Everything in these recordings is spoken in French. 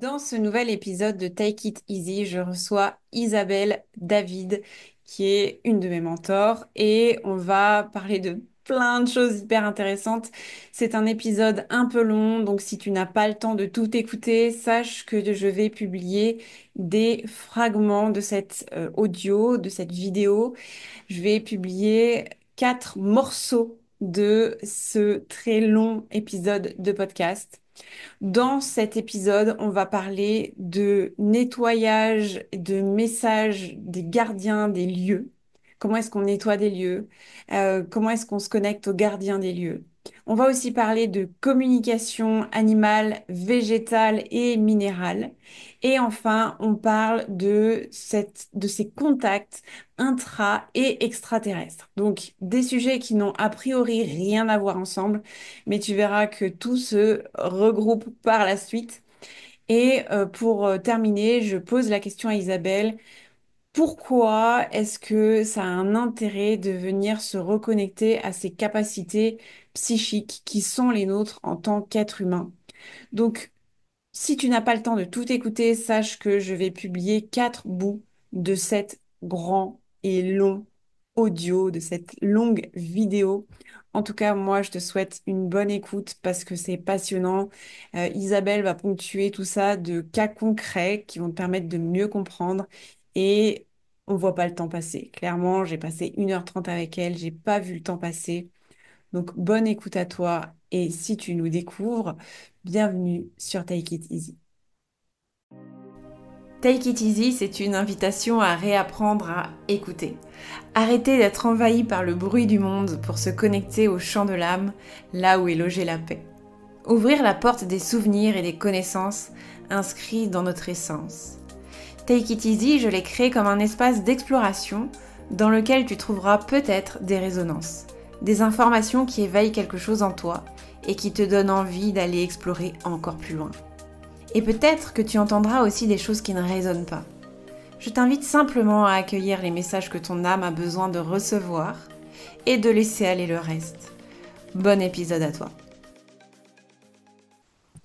Dans ce nouvel épisode de Take It Easy, je reçois Isabelle David, qui est une de mes mentors, et on va parler de plein de choses hyper intéressantes. C'est un épisode un peu long, donc si tu n'as pas le temps de tout écouter, sache que je vais publier des fragments de cet audio, de cette vidéo. Je vais publier 4 morceaux de ce très long épisode de podcast. Dans cet épisode, on va parler de nettoyage, de messages des gardiens des lieux. Comment est-ce qu'on nettoie des lieux? Comment est-ce qu'on se connecte aux gardiens des lieux? On va aussi parler de communication animale, végétale et minérale. Et enfin, on parle de ces contacts intra et extraterrestres. Donc, des sujets qui n'ont a priori rien à voir ensemble, mais tu verras que tout se regroupe par la suite. Et pour terminer, je pose la question à Isabelle. Pourquoi est-ce que ça a un intérêt de venir se reconnecter à ces capacités psychiques qui sont les nôtres en tant qu'être humain? Donc, si tu n'as pas le temps de tout écouter, sache que je vais publier 4 bouts de cet grand et long audio, de cette longue vidéo. En tout cas, moi, je te souhaite une bonne écoute parce que c'est passionnant. Isabelle va ponctuer tout ça de cas concrets qui vont te permettre de mieux comprendre et on voit pas le temps passer. Clairement, j'ai passé 1h30 avec elle, j'ai pas vu le temps passer. Donc, bonne écoute à toi. Et si tu nous découvres, bienvenue sur Take It Easy. Take It Easy, c'est une invitation à réapprendre à écouter. Arrêter d'être envahi par le bruit du monde pour se connecter au chant de l'âme, là où est logée la paix. Ouvrir la porte des souvenirs et des connaissances inscrits dans notre essence. Take It Easy, je l'ai créé comme un espace d'exploration dans lequel tu trouveras peut-être des résonances, des informations qui éveillent quelque chose en toi et qui te donnent envie d'aller explorer encore plus loin. Et peut-être que tu entendras aussi des choses qui ne résonnent pas. Je t'invite simplement à accueillir les messages que ton âme a besoin de recevoir et de laisser aller le reste. Bon épisode à toi.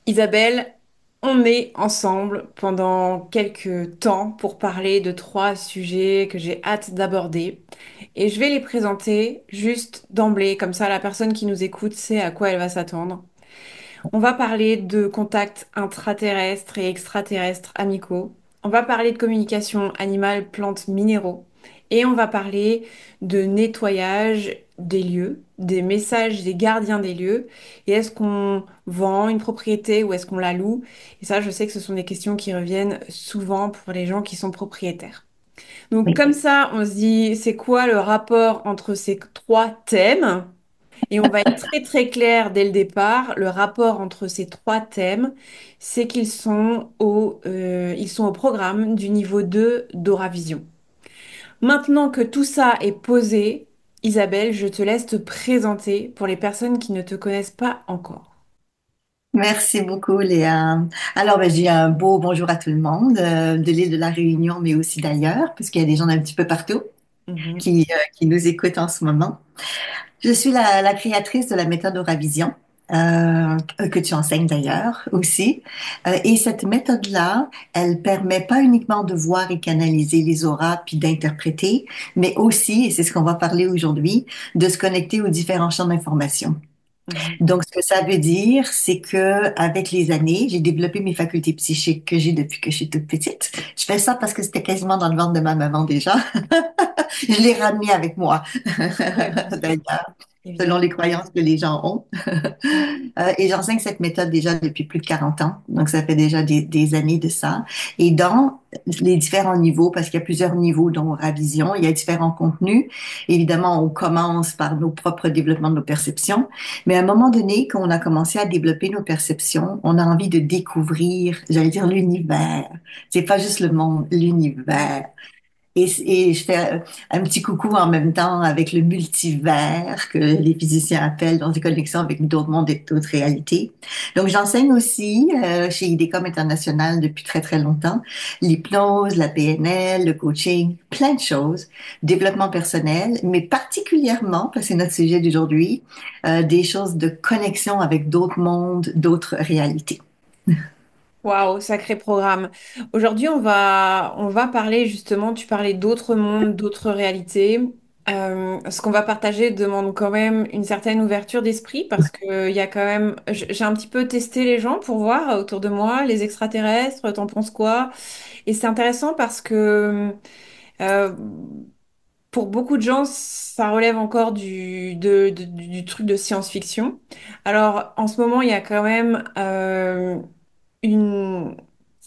Isabelle, on est ensemble pendant quelques temps pour parler de 3 sujets que j'ai hâte d'aborder. Et je vais les présenter juste d'emblée, comme ça la personne qui nous écoute sait à quoi elle va s'attendre. On va parler de contacts intraterrestres et extraterrestres amicaux. On va parler de communication animale, plantes, minéraux. Et on va parler de nettoyage des lieux, des messages des gardiens des lieux. Et est-ce qu'on vend une propriété ou est-ce qu'on la loue? Et ça, je sais que ce sont des questions qui reviennent souvent pour les gens qui sont propriétaires. Donc Oui. comme ça, on se dit, c'est quoi le rapport entre ces 3 thèmes? Et on va être très très clair dès le départ. Le rapport entre ces 3 thèmes, c'est ils sont au programme du niveau 2 d'Oravision. Maintenant que tout ça est posé, Isabelle, je te laisse te présenter pour les personnes qui ne te connaissent pas encore. Merci beaucoup, Léa. Alors, ben, j'ai un beau bonjour à tout le monde de l'île de la Réunion, mais aussi d'ailleurs, parce qu'il y a des gens d'un petit peu partout Mhm. qui nous écoutent en ce moment. Je suis la créatrice de la méthode Auravision, que tu enseignes d'ailleurs aussi. Et cette méthode-là, elle permet pas uniquement de voir et canaliser les auras puis d'interpréter, mais aussi, et c'est ce qu'on va parler aujourd'hui, de se connecter aux différents champs d'information. Mhm. Donc, ce que ça veut dire, c'est que avec les années, j'ai développé mes facultés psychiques que j'ai depuis que je suis toute petite. Je fais ça parce que c'était quasiment dans le ventre de ma maman déjà. Je l'ai ramené avec moi, Ouais, bien sûr, d'ailleurs, selon évidemment. les croyances que les gens ont. Et j'enseigne cette méthode déjà depuis plus de 40 ans. Donc, ça fait déjà des années de ça. Et dans les différents niveaux, parce qu'il y a plusieurs niveaux dans Ravision, il y a différents contenus. Évidemment, on commence par nos propres développements de nos perceptions. Mais à un moment donné, quand on a commencé à développer nos perceptions, on a envie de découvrir, j'allais dire l'univers. C'est pas juste le monde, l'univers. Et je fais un petit coucou en même temps avec le multivers que les physiciens appellent dans des connexions avec d'autres mondes et d'autres réalités. Donc j'enseigne aussi chez IDECOM International depuis très très longtemps l'hypnose, la PNL, le coaching, plein de choses, développement personnel, mais particulièrement, parce que c'est notre sujet d'aujourd'hui, des choses de connexion avec d'autres mondes, d'autres réalités. Waouh, sacré programme. Aujourd'hui, on va parler justement, tu parlais d'autres mondes, d'autres réalités. Ce qu'on va partager demande quand même une certaine ouverture d'esprit parce que il y a quand même, j'ai un petit peu testé les gens pour voir autour de moi, les extraterrestres, t'en penses quoi? Et c'est intéressant parce que euh, pour beaucoup de gens, ça relève encore du truc de science-fiction. Alors, en ce moment, il y a quand même une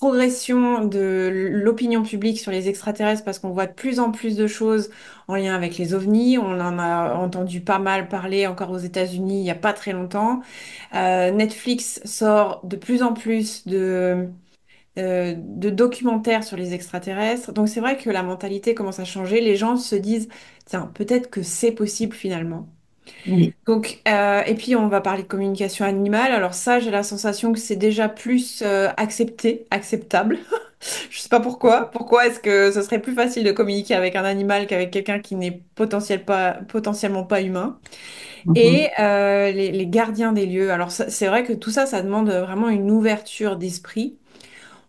progression de l'opinion publique sur les extraterrestres parce qu'on voit de plus en plus de choses en lien avec les ovnis. On en a entendu pas mal parler encore aux États-Unis il n'y a pas très longtemps. Netflix sort de plus en plus de documentaires sur les extraterrestres. Donc c'est vrai que la mentalité commence à changer. Les gens se disent, tiens, peut-être que c'est possible finalement. Oui. Donc, et puis on va parler de communication animale. Alors ça, j'ai la sensation que c'est déjà plus accepté, acceptable. Je sais pas pourquoi. Pourquoi est-ce que ce serait plus facile de communiquer avec un animal qu'avec quelqu'un qui n'est potentiellement pas humain? Mhm. Et les gardiens des lieux. Alors c'est vrai que tout ça, ça demande vraiment une ouverture d'esprit.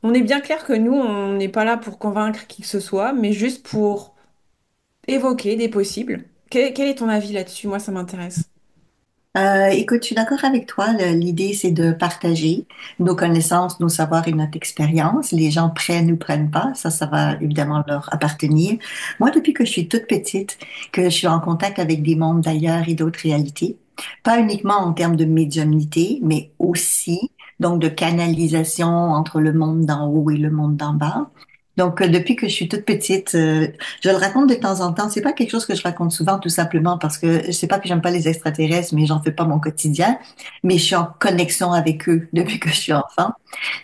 On est bien clair que nous, on n'est pas là pour convaincre qui que ce soit, mais juste pour évoquer des possibles. Quel est ton avis là-dessus? Moi, ça m'intéresse. Écoute, je suis d'accord avec toi. L'idée, c'est de partager nos connaissances, nos savoirs et notre expérience. Les gens prennent ou prennent pas, ça va évidemment leur appartenir. Moi, depuis que je suis toute petite, que je suis en contact avec des mondes d'ailleurs et d'autres réalités, pas uniquement en termes de médiumnité, mais aussi donc de canalisation entre le monde d'en haut et le monde d'en bas. Donc, depuis que je suis toute petite, je le raconte de temps en temps. C'est pas quelque chose que je raconte souvent, tout simplement parce que c'est pas que j'aime pas les extraterrestres, mais j'en fais pas mon quotidien. Mais je suis en connexion avec eux depuis que je suis enfant.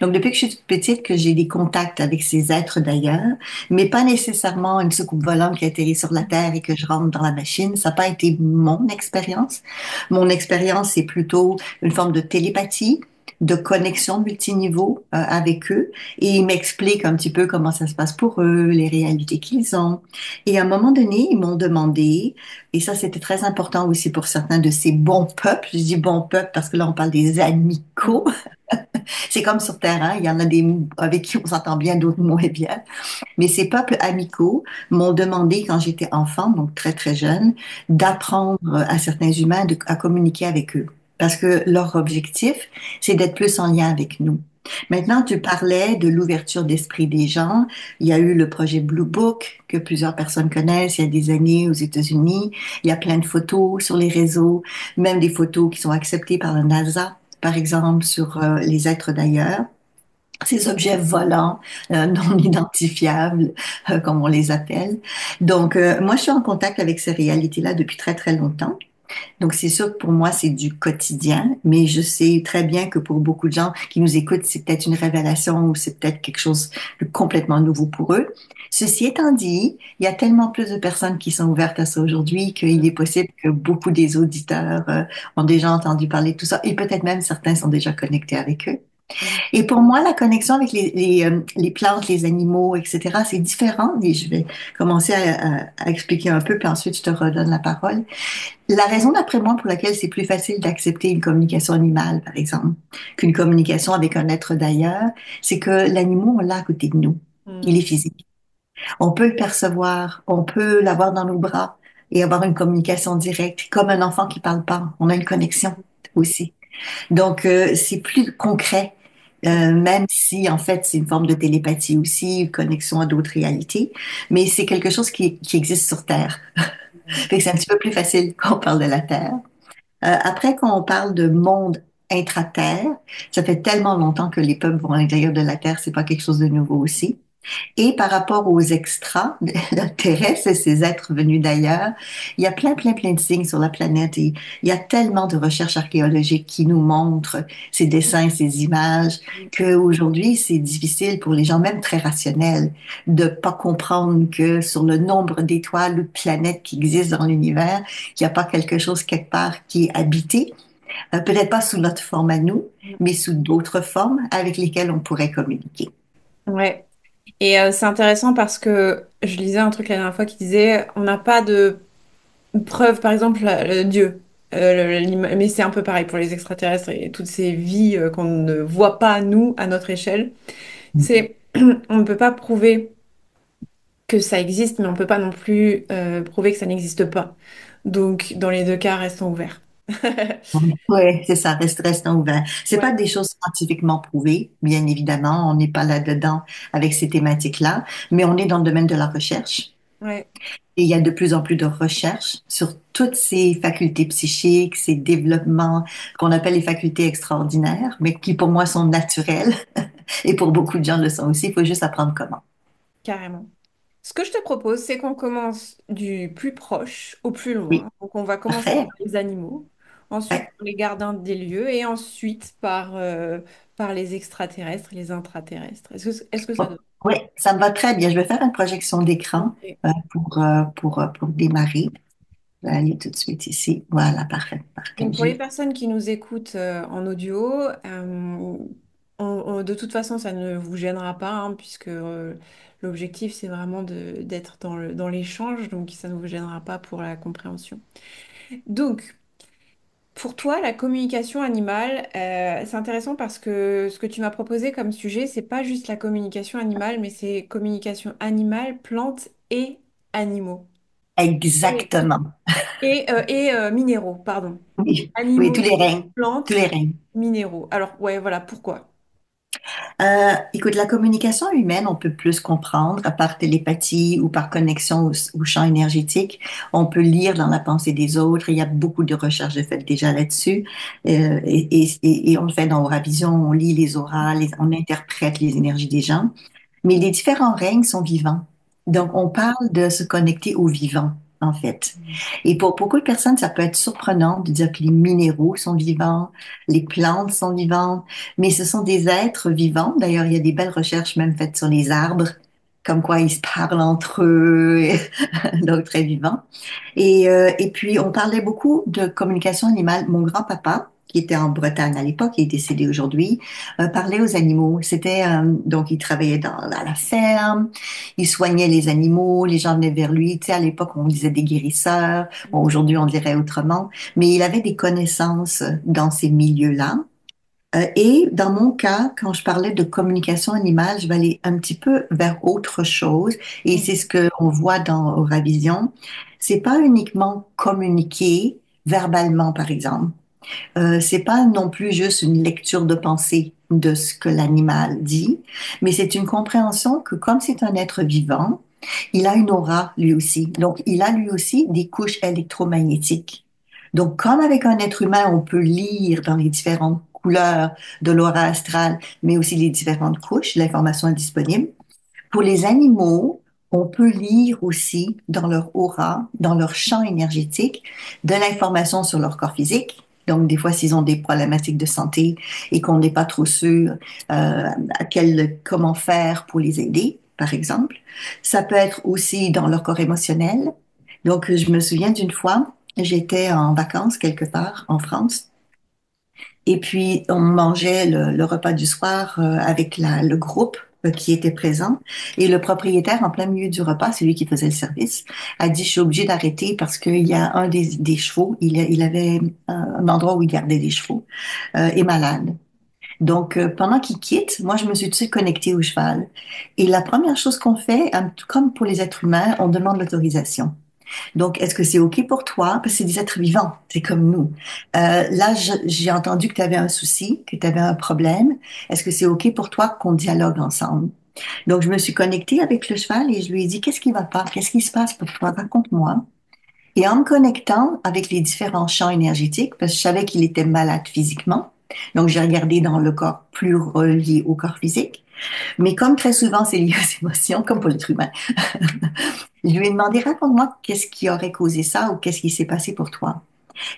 Donc, depuis que je suis toute petite, que j'ai des contacts avec ces êtres d'ailleurs, mais pas nécessairement une soucoupe volante qui atterrit sur la Terre et que je rentre dans la machine. Ça n'a pas été mon expérience. Mon expérience, c'est plutôt une forme de télépathie, de connexion multiniveau avec eux, et ils m'expliquent un petit peu comment ça se passe pour eux, les réalités qu'ils ont. Et à un moment donné, ils m'ont demandé, et ça c'était très important aussi pour certains de ces bons peuples, je dis bons peuples parce que là on parle des amicaux, Mhm. c'est comme sur Terre, hein, il y en a des avec qui on s'entend bien, d'autres moins bien, mais ces peuples amicaux m'ont demandé quand j'étais enfant, donc très très jeune, d'apprendre à certains humains à communiquer avec eux. Parce que leur objectif, c'est d'être plus en lien avec nous. Maintenant, tu parlais de l'ouverture d'esprit des gens. Il y a eu le projet Blue Book que plusieurs personnes connaissent il y a des années aux États-Unis. Il y a plein de photos sur les réseaux, même des photos qui sont acceptées par la NASA, par exemple, sur les êtres d'ailleurs. Ces objets volants, non identifiables, comme on les appelle. Donc, moi, je suis en contact avec ces réalités-là depuis très, très longtemps. Donc, c'est sûr que pour moi, c'est du quotidien, mais je sais très bien que pour beaucoup de gens qui nous écoutent, c'est peut-être une révélation ou c'est peut-être quelque chose de complètement nouveau pour eux. Ceci étant dit, il y a tellement plus de personnes qui sont ouvertes à ça aujourd'hui qu'il est possible que beaucoup des auditeurs ont déjà entendu parler de tout ça et peut-être même certains sont déjà connectés avec eux. Mhm. Et pour moi, la connexion avec les plantes, les animaux, etc., c'est différent. Et je vais commencer à expliquer un peu, puis ensuite je te redonne la parole. La raison, d'après moi, pour laquelle c'est plus facile d'accepter une communication animale, par exemple, qu'une communication avec un être d'ailleurs, c'est que l'animal, on l'a à côté de nous. Il est physique. On peut le percevoir, on peut l'avoir dans nos bras et avoir une communication directe, comme un enfant qui parle pas. On a une connexion aussi. Donc, c'est plus concret, même si en fait c'est une forme de télépathie aussi, une connexion à d'autres réalités, mais c'est quelque chose qui existe sur Terre. Mhm. Fait que c'est un petit peu plus facile quand on parle de la Terre. Après, quand on parle de monde intra-Terre, ça fait tellement longtemps que les peuples vont à l'intérieur de la Terre, c'est pas quelque chose de nouveau aussi. Et par rapport aux extras terrestres, ces êtres venus d'ailleurs, il y a plein, plein, plein de signes sur la planète et il y a tellement de recherches archéologiques qui nous montrent ces dessins, ces images, qu'aujourd'hui, c'est difficile pour les gens, même très rationnels, de pas comprendre que sur le nombre d'étoiles ou de planètes qui existent dans l'univers, qu'il n'y a pas quelque chose quelque part qui est habité, peut-être pas sous notre forme à nous, mais sous d'autres formes avec lesquelles on pourrait communiquer. Ouais. Et c'est intéressant parce que je lisais un truc la dernière fois qui disait on n'a pas de preuve, par exemple, Dieu. Mais c'est un peu pareil pour les extraterrestres et toutes ces vies qu'on ne voit pas, nous, à notre échelle. C'est, on ne peut pas prouver que ça existe, mais on ne peut pas non plus prouver que ça n'existe pas. Donc, dans les deux cas, restons ouverts. Oui, c'est ça, restant ouvert. C'est pas Ouais, des choses scientifiquement prouvées, bien évidemment, on n'est pas là-dedans avec ces thématiques-là, mais on est dans le domaine de la recherche. ouais, Et il y a de plus en plus de recherches sur toutes ces facultés psychiques, ces développements qu'on appelle les facultés extraordinaires, mais qui pour moi sont naturelles et pour beaucoup de gens le sont aussi. Il faut juste apprendre comment. carrément. Ce que je te propose, c'est qu'on commence du plus proche au plus Oui, loin. Donc, on va commencer parfait. par les animaux, ensuite Ouais. par les gardiens des lieux et ensuite par les extraterrestres et les intraterrestres. Est-ce que ça Bon, donne? oui, ça me va très bien. Je vais faire une projection d'écran Ok. pour démarrer. Je vais aller tout de suite ici. Voilà, parfait. Donc, pour les Partagé. personnes qui nous écoutent en audio, de toute façon, ça ne vous gênera pas, hein, puisque l'objectif, c'est vraiment d'être dans l'échange, donc ça ne vous gênera pas pour la compréhension. Donc, pour toi, la communication animale, c'est intéressant parce que ce que tu m'as proposé comme sujet, c'est pas juste la communication animale, mais c'est communication animale, plantes et animaux. Exactement. Et minéraux, pardon. Oui, oui, tous Animaux, les règnes. Tous plantes, les règnes. minéraux. Alors, ouais, voilà, pourquoi? Écoute, la communication humaine, on peut plus comprendre par télépathie ou par connexion au champ énergétique. On peut lire dans la pensée des autres. Il y a beaucoup de recherches de faites déjà là-dessus. Et on le fait dans Aura Vision. On lit les auras, on interprète les énergies des gens. Mais les différents règnes sont vivants. Donc, on parle de se connecter au vivant, en fait. Et pour beaucoup de personnes, ça peut être surprenant de dire que les minéraux sont vivants, les plantes sont vivantes, mais ce sont des êtres vivants. D'ailleurs, il y a des belles recherches même faites sur les arbres, comme quoi ils se parlent entre eux, donc très vivants. Et puis, on parlait beaucoup de communication animale. Mon grand-papa, qui était en Bretagne à l'époque, il est décédé aujourd'hui, parlait aux animaux. Donc, il travaillait à la ferme, il soignait les animaux, les gens venaient vers lui. Tu sais, à l'époque, on disait des guérisseurs. Bon, aujourd'hui, on dirait autrement. Mais il avait des connaissances dans ces milieux-là. Et dans mon cas, quand je parlais de communication animale, je vais aller un petit peu vers autre chose. Et c'est ce que on voit dans Auravision. C'est pas uniquement communiquer verbalement, par exemple. C'est pas non plus juste une lecture de pensée de ce que l'animal dit, mais c'est une compréhension que comme c'est un être vivant, il a une aura lui aussi. Donc, il a lui aussi des couches électromagnétiques. Donc, comme avec un être humain, on peut lire dans les différentes couleurs de l'aura astrale, mais aussi les différentes couches, l'information est disponible. Pour les animaux, on peut lire aussi dans leur aura, dans leur champ énergétique, de l'information sur leur corps physique. Donc, des fois, s'ils ont des problématiques de santé et qu'on n'est pas trop sûr comment faire pour les aider, par exemple. Ça peut être aussi dans leur corps émotionnel. Donc, je me souviens d'une fois, j'étais en vacances quelque part en France et puis, on mangeait le repas du soir avec le groupe qui était présent. Et le propriétaire, en plein milieu du repas, c'est lui qui faisait le service, a dit, je suis obligé d'arrêter parce qu'il y a un des chevaux, il avait un endroit où il gardait des chevaux, est malade. Donc, pendant qu'il quitte, moi, je me suis tout de suite connectée au cheval. Et la première chose qu'on fait, comme pour les êtres humains, on demande l'autorisation. Donc, est-ce que c'est OK pour toi? Parce que c'est des êtres vivants, c'est comme nous. Là, j'ai entendu que tu avais un souci, que tu avais un problème. Est-ce que c'est OK pour toi qu'on dialogue ensemble? Donc, je me suis connectée avec le cheval et je lui ai dit, qu'est-ce qui va pas? Qu'est-ce qui se passe pour toi? Raconte-moi. Et en me connectant avec les différents champs énergétiques, parce que je savais qu'il était malade physiquement, donc j'ai regardé dans le corps plus relié au corps physique. Mais comme très souvent c'est lié aux émotions, comme pour l'être humain, je lui ai demandé, raconte-moi qu'est-ce qui aurait causé ça ou qu'est-ce qui s'est passé pour toi.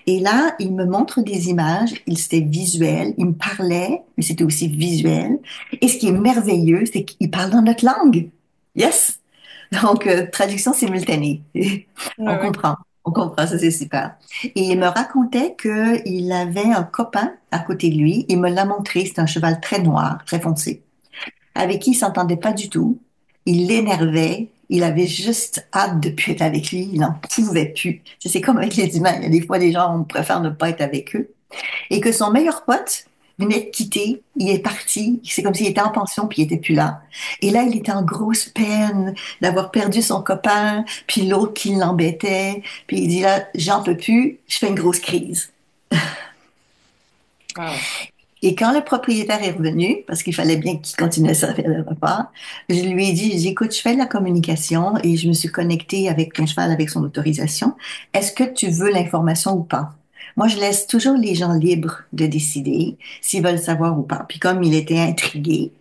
Et là, il me montre des images, c'était visuel, il me parlait, mais c'était aussi visuel. Et ce qui est merveilleux, c'est qu'il parle dans notre langue. Yes! Donc, traduction simultanée. On Ouais, ouais. comprend. On comprend, ça c'est super. Et il me racontait qu'il avait un copain à côté de lui. Il me l'a montré, c'est un cheval très noir, très foncé avec qui il s'entendait pas du tout. Il l'énervait, Il avait juste hâte de plus être avec lui. Il n'en pouvait plus. C'est comme avec les humains. Il y a des fois, des gens, on préfère ne pas être avec eux. Et que son meilleur pote venait de quitter, il est parti, c'est comme s'il était en pension puis il était plus là. Et là, il était en grosse peine d'avoir perdu son copain, puis l'autre qui l'embêtait, puis il dit là, j'en peux plus, je fais une grosse crise. Wow. Et quand le propriétaire est revenu, parce qu'il fallait bien qu'il continue à servir le repas, je lui ai dit, écoute, je fais de la communication et je me suis connectée avec ton cheval avec son autorisation. Est-ce que tu veux l'information ou pas? Moi, je laisse toujours les gens libres de décider s'ils veulent savoir ou pas. Puis comme il était intrigué,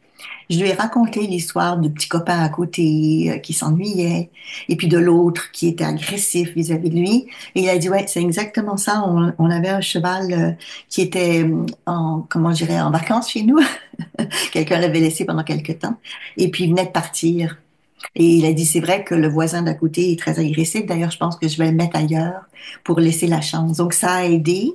je lui ai raconté l'histoire du petit copain à côté qui s'ennuyait, et puis de l'autre qui était agressif vis-à-vis de lui. Et il a dit, ouais, c'est exactement ça. On avait un cheval qui était en, comment je dirais, en vacances chez nous. Quelqu'un l'avait laissé pendant quelque temps. Et puis il venait de partir. Et il a dit, c'est vrai que le voisin d'à côté est très agressif. D'ailleurs, je pense que je vais le mettre ailleurs pour laisser la chance. Donc, ça a aidé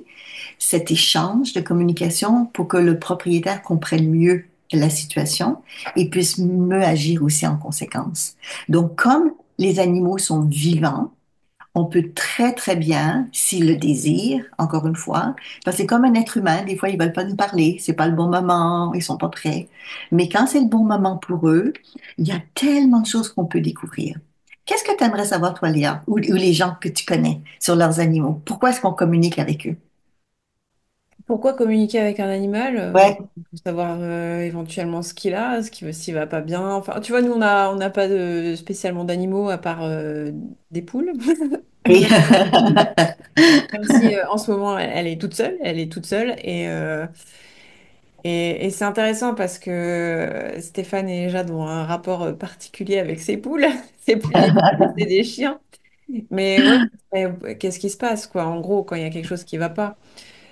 cet échange de communication pour que le propriétaire comprenne mieux la situation et puisse mieux agir aussi en conséquence. Donc, comme les animaux sont vivants, on peut très, très bien, s'ils le désirent, encore une fois, parce que c'est comme un être humain, des fois, ils veulent pas nous parler, c'est pas le bon moment, ils sont pas prêts. Mais quand c'est le bon moment pour eux, il y a tellement de choses qu'on peut découvrir. Qu'est-ce que tu aimerais savoir, toi, Léa, ou les gens que tu connais sur leurs animaux? Pourquoi est-ce qu'on communique avec eux? Pourquoi communiquer avec un animal? Ouais. Pour savoir éventuellement ce qu'il a, s'il va pas bien. Enfin, tu vois, nous, on n'a pas spécialement d'animaux à part des poules. Oui. Même si en ce moment, elle est toute seule. Et c'est intéressant parce que Stéphane et Jade ont un rapport particulier avec ses poules. C'est plus des poules, c'est des chiens. Mais ouais, qu'est-ce qui se passe, quoi? En gros, quand il y a quelque chose qui va pas,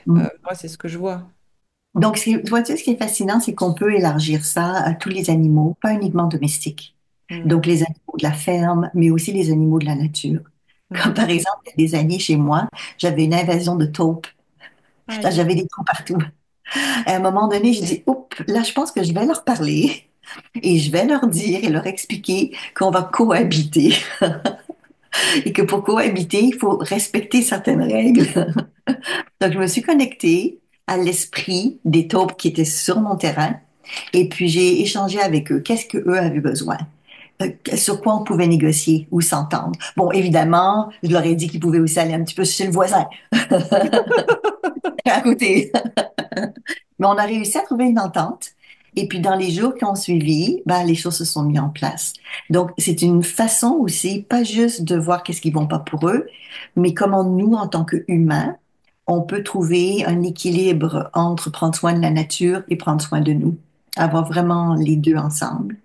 moi, c'est ce que je vois. Donc, vois-tu, ce qui est fascinant, c'est qu'on peut élargir ça à tous les animaux, pas uniquement domestiques. Mm. Donc, les animaux de la ferme, mais aussi les animaux de la nature. Comme Mm. par exemple, il y a des années chez moi, j'avais une invasion de taupes. Là, Aïe. j'avais des trous partout. À un moment donné, je dis, oups, là, je pense que je vais leur parler et je vais leur dire et leur expliquer qu'on va cohabiter et que pour cohabiter, il faut respecter certaines règles. Donc, je me suis connectée à l'esprit des taupes qui étaient sur mon terrain et puis j'ai échangé avec eux. Qu'est-ce que eux avaient besoin? Sur quoi on pouvait négocier ou s'entendre. Bon, évidemment, je leur ai dit qu'ils pouvaient aussi aller un petit peu chez le voisin à côté. Mais on a réussi à trouver une entente. Et puis, dans les jours qui ont suivi, ben, les choses se sont mises en place. Donc, c'est une façon aussi, pas juste de voir qu'est-ce qui ne va pas pour eux, mais comment nous, en tant qu'humains, on peut trouver un équilibre entre prendre soin de la nature et prendre soin de nous. Avoir vraiment les deux ensemble.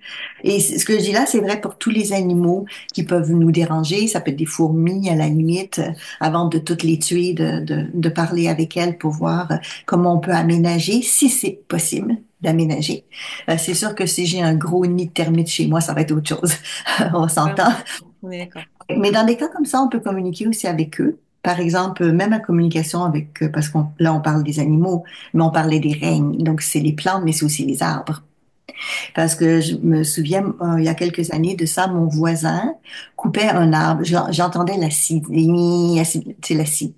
Et ce que je dis là, c'est vrai pour tous les animaux qui peuvent nous déranger. Ça peut être des fourmis à la limite, avant de toutes les tuer, de parler avec elles pour voir comment on peut aménager, si c'est possible d'aménager. C'est sûr que si j'ai un gros nid de termites chez moi, ça va être autre chose. On Ouais, s'entend. on est d'accord. Mais dans des cas comme ça, on peut communiquer aussi avec eux. Par exemple, même la communication avec, parce qu'on là on parle des animaux, mais on parlait des règnes. Donc c'est les plantes, mais c'est aussi les arbres. Parce que je me souviens, il y a quelques années de ça, mon voisin coupait un arbre. J'entendais la scie, c'est la scie.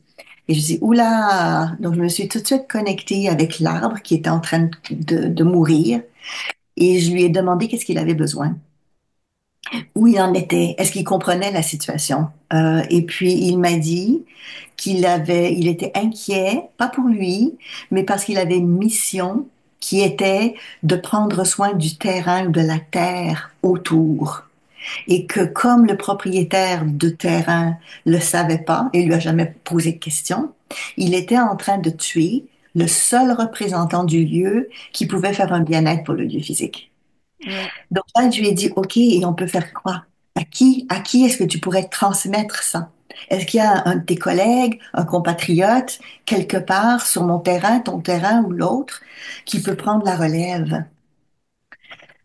Et je dis, oula! Donc, je me suis tout de suite connectée avec l'arbre qui était en train de mourir. Et je lui ai demandé qu'est-ce qu'il avait besoin, où il en était, est-ce qu'il comprenait la situation. Et puis, il m'a dit il était inquiet, pas pour lui, mais parce qu'il avait une mission qui était de prendre soin du terrain ou de la terre autour. Et que comme le propriétaire de terrain le savait pas et lui a jamais posé de questions, il était en train de tuer le seul représentant du lieu qui pouvait faire un bien-être pour le lieu physique. Ouais. Donc là, je lui ai dit, OK, et on peut faire quoi? À qui est-ce que tu pourrais transmettre ça? Est-ce qu'il y a un de tes collègues, un compatriote, quelque part sur mon terrain, ton terrain ou l'autre, qui peut prendre la relève?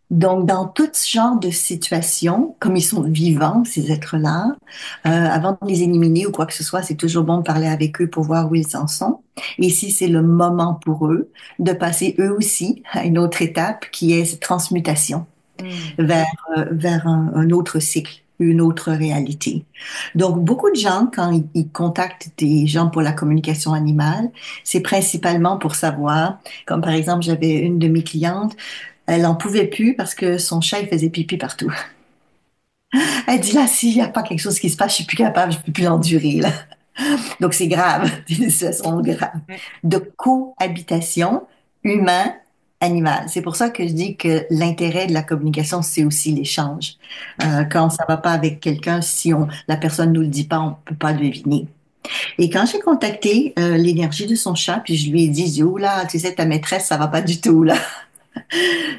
Donc, dans tout ce genre de situation, comme ils sont vivants, ces êtres-là, avant de les éliminer ou quoi que ce soit, c'est toujours bon de parler avec eux pour voir où ils en sont. Et si c'est le moment pour eux de passer eux aussi à une autre étape qui est cette transmutation Mm. vers, vers un autre cycle. une autre réalité. Donc, beaucoup de gens, quand ils contactent des gens pour la communication animale, c'est principalement pour savoir, comme par exemple, j'avais une de mes clientes, elle en pouvait plus parce que son chat, il faisait pipi partout. Elle dit là, s'il n'y a pas quelque chose qui se passe, je suis plus capable, je peux plus l'endurer, là. Donc, c'est grave, c'est une situation grave. Ouais. De cohabitation humain-animal. C'est pour ça que je dis que l'intérêt de la communication, c'est aussi l'échange. Quand ça va pas avec quelqu'un, si la personne nous le dit pas, on peut pas deviner. Et quand j'ai contacté l'énergie de son chat, puis je lui ai dit, oh là, tu sais, ta maîtresse, ça va pas du tout, là.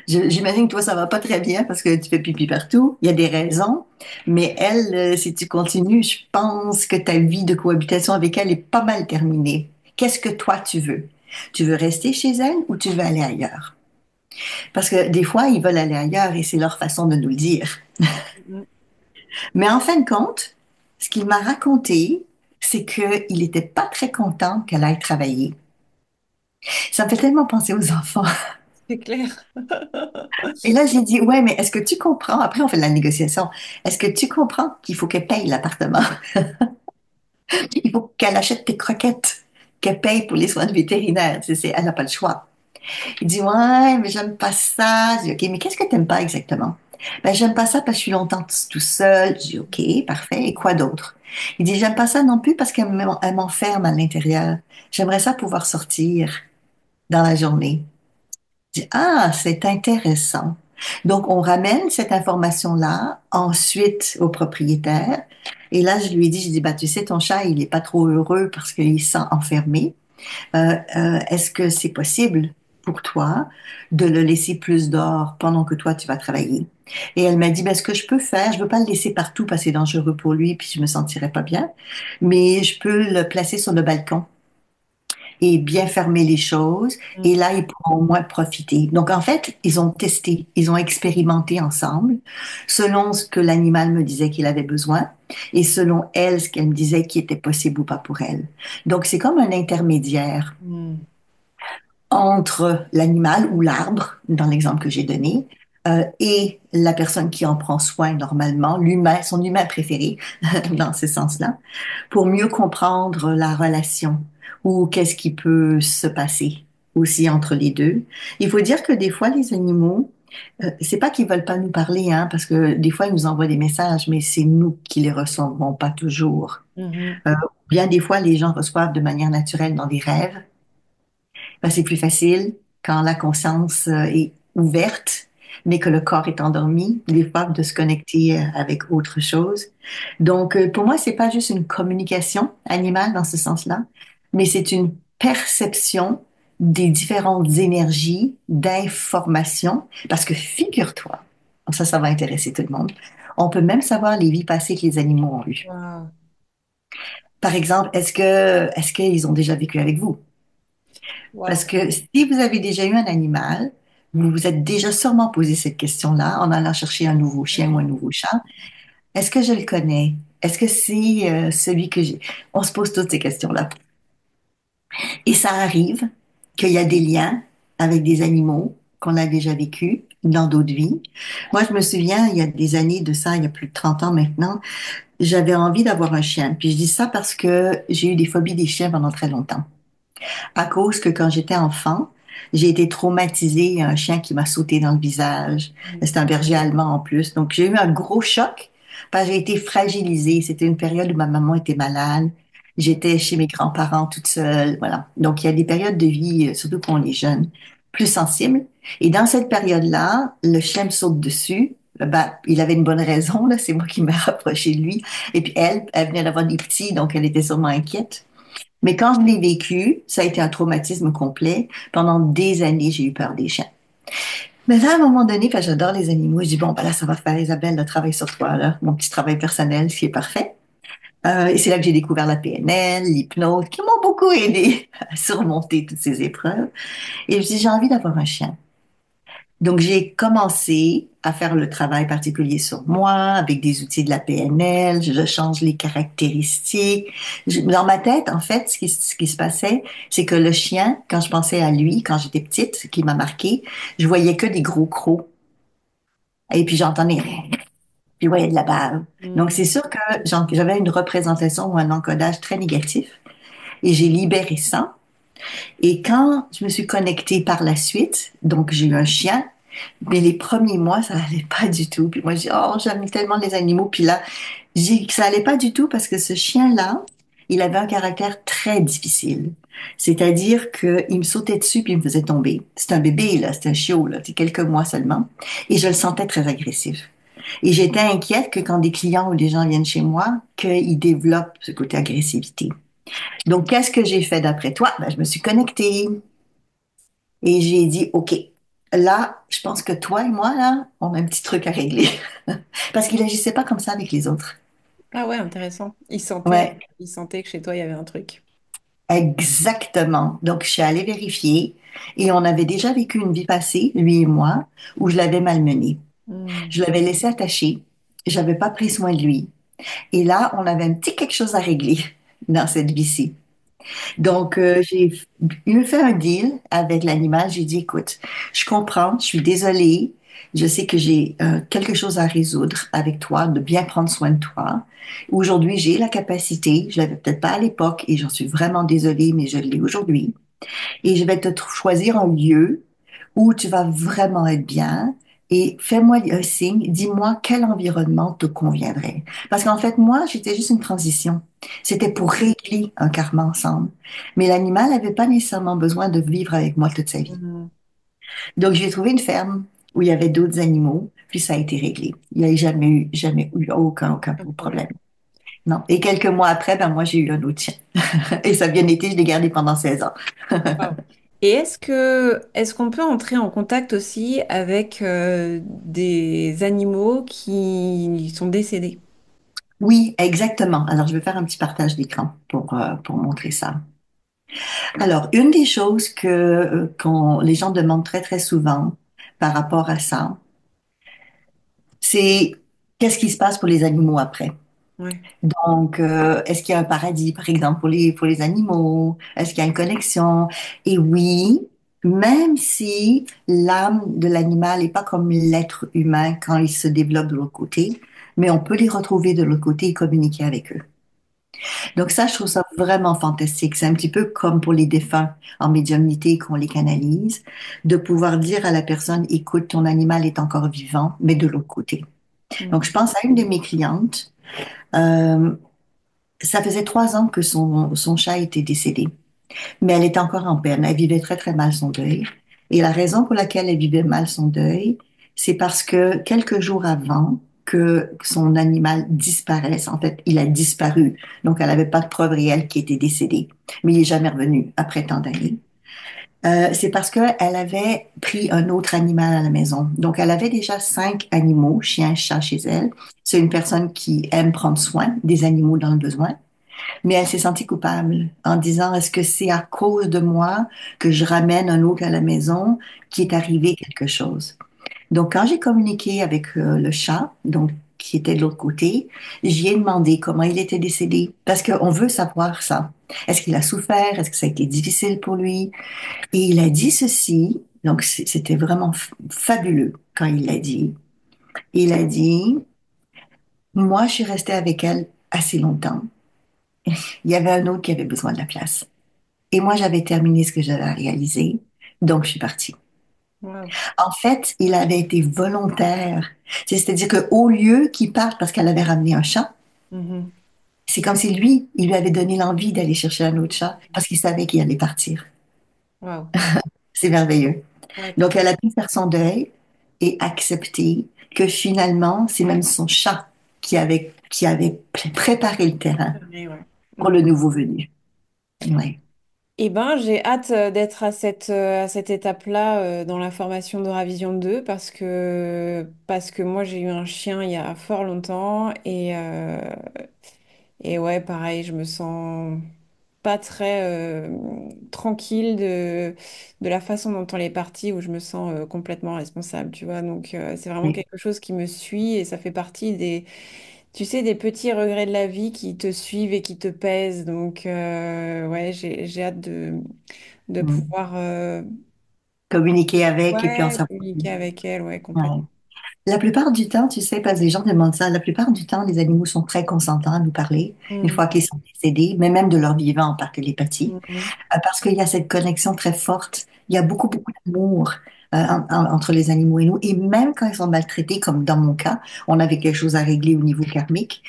J'imagine que toi, ça va pas très bien parce que tu fais pipi partout. Il y a des raisons. Mais elle, si tu continues, je pense que ta vie de cohabitation avec elle est pas mal terminée. Qu'est-ce que toi, tu veux? Tu veux rester chez elle ou tu veux aller ailleurs? Parce que des fois, ils veulent aller ailleurs et c'est leur façon de nous le dire. Mhm. Mais en fin de compte, ce qu'il m'a raconté, c'est qu'il était pas très content qu'elle aille travailler. Ça me fait tellement penser aux enfants. C'est clair. Et là, j'ai dit, ouais, mais est-ce que tu comprends? Après, on fait de la négociation. Est-ce que tu comprends qu'il faut qu'elle paye l'appartement? Il faut qu'elle achète tes croquettes, qu'elle paye pour les soins de vétérinaire. Elle n'a pas le choix. Il dit, ouais, mais j'aime pas ça. Je dis, OK, mais qu'est-ce que t'aimes pas exactement? Ben, j'aime pas ça parce que je suis longtemps tout seul. Je dis, OK, parfait. Et quoi d'autre? Il dit, j'aime pas ça non plus parce elle m'enferme à l'intérieur. J'aimerais ça pouvoir sortir dans la journée. Je dis, ah, c'est intéressant. Donc, on ramène cette information-là ensuite au propriétaire. Et là, je lui ai dit, je dis, bah, tu sais, ton chat, il est pas trop heureux parce qu'il se sent enfermé. Est-ce que c'est possible pour toi de le laisser plus dehors pendant que toi, tu vas travailler? Et elle m'a dit, ben, ce que je peux faire, je veux pas le laisser partout parce que c'est dangereux pour lui, puis je me sentirais pas bien, mais je peux le placer sur le balcon et bien fermer les choses. Et là, ils pourront au moins profiter. Donc, en fait, ils ont testé, ils ont expérimenté ensemble, selon ce que l'animal me disait qu'il avait besoin et selon elle, ce qu'elle me disait qui était possible ou pas pour elle. Donc, c'est comme un intermédiaire Mhm. entre l'animal ou l'arbre, dans l'exemple que j'ai donné, et la personne qui en prend soin normalement, l'humain, son humain préféré, dans ce sens-là, pour mieux comprendre la relation ou qu'est-ce qui peut se passer aussi entre les deux. Il faut dire que des fois, les animaux, c'est pas qu'ils veulent pas nous parler, hein, parce que des fois, ils nous envoient des messages, mais c'est nous qui les recevons pas toujours. Mhm. Euh, Bien des fois, les gens reçoivent de manière naturelle dans des rêves. Ben, c'est plus facile quand la conscience est ouverte, mais que le corps est endormi, des fois de se connecter avec autre chose. Donc, pour moi, c'est pas juste une communication animale dans ce sens-là, mais c'est une perception des différentes énergies d'information. Parce que figure-toi, ça va intéresser tout le monde. On peut même savoir les vies passées que les animaux ont eues. Wow. Par exemple, est-ce qu'ils ont déjà vécu avec vous? Parce Wow. que si vous avez déjà eu un animal, vous vous êtes déjà sûrement posé cette question-là en allant chercher un nouveau chien ou un nouveau chat. Est-ce que je le connais? Est-ce que c'est celui que j'ai? On se pose toutes ces questions-là. Et ça arrive qu'il y a des liens avec des animaux qu'on a déjà vécu dans d'autres vies. Moi, je me souviens, il y a des années de ça, il y a plus de 30 ans maintenant, j'avais envie d'avoir un chien. Puis je dis ça parce que j'ai eu des phobies des chiens pendant très longtemps. À cause que quand j'étais enfant, j'ai été traumatisée. Il y a un chien qui m'a sauté dans le visage. C'est un berger allemand en plus. Donc, j'ai eu un gros choc parce que j'ai été fragilisée. C'était une période où ma maman était malade. J'étais chez mes grands-parents toute seule. Voilà. Donc, il y a des périodes de vie, surtout quand on est jeune, plus sensibles. Et dans cette période-là, le chien me saute dessus. Ben, il avait une bonne raison, là. C'est moi qui me rapproché de lui. Et puis elle venait d'avoir des petits, donc elle était sûrement inquiète. Mais quand je l'ai vécu, ça a été un traumatisme complet. Pendant des années, j'ai eu peur des chiens. Mais à un moment donné, quand j'adore les animaux, je dis, bon, ben là, ça va faire, Isabelle, le travail sur toi, là, mon petit travail personnel, ce qui est parfait. Et c'est là que j'ai découvert la PNL, l'hypnose, qui m'ont beaucoup aidé à surmonter toutes ces épreuves. Et je dis, j'ai envie d'avoir un chien. Donc, j'ai commencé à faire le travail particulier sur moi avec des outils de la PNL. Je change les caractéristiques. Dans ma tête, en fait, ce qui se passait, c'est que le chien, quand je pensais à lui, quand j'étais petite, ce qui m'a marqué, je voyais que des gros crocs. Et puis, j'entendais rien. Puis ouais, de la bave. Donc Hmm. c'est sûr que j'avais une représentation ou un encodage très négatif et j'ai libéré ça. Et quand je me suis connectée par la suite, donc j'ai eu un chien, mais les premiers mois, ça allait pas du tout. Puis moi, je dis, oh, j'aime tellement les animaux. Puis là, j'ai que ça allait pas du tout parce que ce chien-là, il avait un caractère très difficile. C'est-à-dire qu'il me sautait dessus puis il me faisait tomber. C'est un bébé, là, c'est un chiot, là, c'est quelques mois seulement. Et je le sentais très agressif. Et j'étais inquiète que quand des clients ou des gens viennent chez moi, qu'ils développent ce côté agressivité. Donc, qu'est-ce que j'ai fait d'après toi? Ben, je me suis connectée et j'ai dit, OK, là, je pense que toi et moi, là, on a un petit truc à régler. Parce qu'il agissait pas comme ça avec les autres. Ah ouais, intéressant. Ouais, Il sentait que chez toi, il y avait un truc. exactement. Donc, je suis allée vérifier et on avait déjà vécu une vie passée, lui et moi, où je l'avais malmené. Hmm. Je l'avais laissé attaché. J'avais pas pris soin de lui. Et là, on avait un petit quelque chose à régler dans cette vie-ci. Donc, j'ai eu fait un deal avec l'animal. J'ai dit, écoute, je comprends, je suis désolée. Je sais que j'ai quelque chose à résoudre avec toi, de bien prendre soin de toi. Aujourd'hui, j'ai la capacité, je l'avais peut-être pas à l'époque et j'en suis vraiment désolée, mais je l'ai aujourd'hui. Et je vais choisir un lieu où tu vas vraiment être bien et fais-moi un signe, dis-moi quel environnement te conviendrait. Parce qu'en fait, moi, j'étais juste une transition. C'était pour régler un karma ensemble. Mais l'animal n'avait pas nécessairement besoin de vivre avec moi toute sa vie. Hmm. Donc, j'ai trouvé une ferme où il y avait d'autres animaux, puis ça a été réglé. Il n'y a jamais eu aucun Pas de problème. problème. Non. Et quelques mois après, ben, moi, j'ai eu un autre chien. Et ça a bien été, je l'ai gardé pendant 16 ans. Wow. Et est-ce qu'on peut entrer en contact aussi avec des animaux qui sont décédés? Oui, exactement. Alors, je vais faire un petit partage d'écran pour montrer ça. Alors, une des choses les gens demandent très, très souvent par rapport à ça, c'est qu'est-ce qui se passe pour les animaux après? Ouais. Donc, est-ce qu'il y a un paradis, par exemple, pour les animaux? Est-ce qu'il y a une connexion? Et oui, même si l'âme de l'animal n'est pas comme l'être humain quand il se développe de l'autre côté, mais on peut les retrouver de l'autre côté et communiquer avec eux. Donc ça, je trouve ça vraiment fantastique. C'est un petit peu comme pour les défunts en médiumnité qu'on les canalise, de pouvoir dire à la personne, écoute, ton animal est encore vivant, mais de l'autre côté. Donc Hmm. je pense à une de mes clientes. euh, Ça faisait 3 ans que son chat était décédé, mais elle était encore en peine. Elle vivait très, très mal son deuil. Et la raison pour laquelle elle vivait mal son deuil, c'est parce que quelques jours avant que son animal disparaisse, en fait, il a disparu. Donc, elle n'avait pas de preuve réelle qu'il était décédé. Mais il est jamais revenu après tant d'années. C'est parce qu'elle avait pris un autre animal à la maison. Donc, elle avait déjà 5 animaux, chiens, chats chez elle. C'est une personne qui aime prendre soin des animaux dans le besoin. Mais elle s'est sentie coupable en disant, est-ce que c'est à cause de moi que je ramène un autre à la maison qui est arrivé quelque chose? Donc, quand j'ai communiqué avec le chat, donc qui était de l'autre côté, j'y ai demandé comment il était décédé, parce qu'on veut savoir ça. Est-ce qu'il a souffert? Est-ce que ça a été difficile pour lui? Et il a dit ceci, donc c'était vraiment fabuleux quand il l'a dit. Il a dit, moi, je suis restée avec elle assez longtemps. Il y avait un autre qui avait besoin de la place. Et moi, j'avais terminé ce que j'avais à réaliser, donc je suis partie. Wow. En fait, il avait été volontaire. C'est-à-dire qu'au lieu qu'il parte parce qu'elle avait ramené un chat, Mhm. c'est comme si lui, il lui avait donné l'envie d'aller chercher un autre chat parce qu'il savait qu'il allait partir. Wow. C'est merveilleux. Ouais, Donc, elle a pu faire son deuil et accepter que finalement, c'est même son chat qui avait préparé le terrain ouais. Ouais. pour le nouveau venu. Ouais. Eh ben, j'ai hâte d'être à cette étape-là dans la formation d'Euravision 2 parce que moi j'ai eu un chien il y a fort longtemps et ouais, pareil, je me sens pas très tranquille de la façon dont elle est partie où je me sens complètement responsable, tu vois. Donc c'est vraiment Oui. quelque chose qui me suit et ça fait partie tu sais, des petits regrets de la vie qui te suivent et qui te pèsent. Donc ouais, j'ai hâte de Mm. pouvoir Communiquer avec et puis en ouais, savoir communiquer plus. avec elle, ouais, Ouais. complètement. La plupart du temps, tu sais, parce que les gens demandent ça, la plupart du temps, les animaux sont très consentants à nous parler, une Mm. fois qu'ils sont décédés, mais même de leur vivant par télépathie, Mhm. parce qu'il y a cette connexion très forte. Il y a beaucoup, beaucoup d'amour entre les animaux et nous. Et même quand ils sont maltraités, comme dans mon cas, on avait quelque chose à régler au niveau karmique,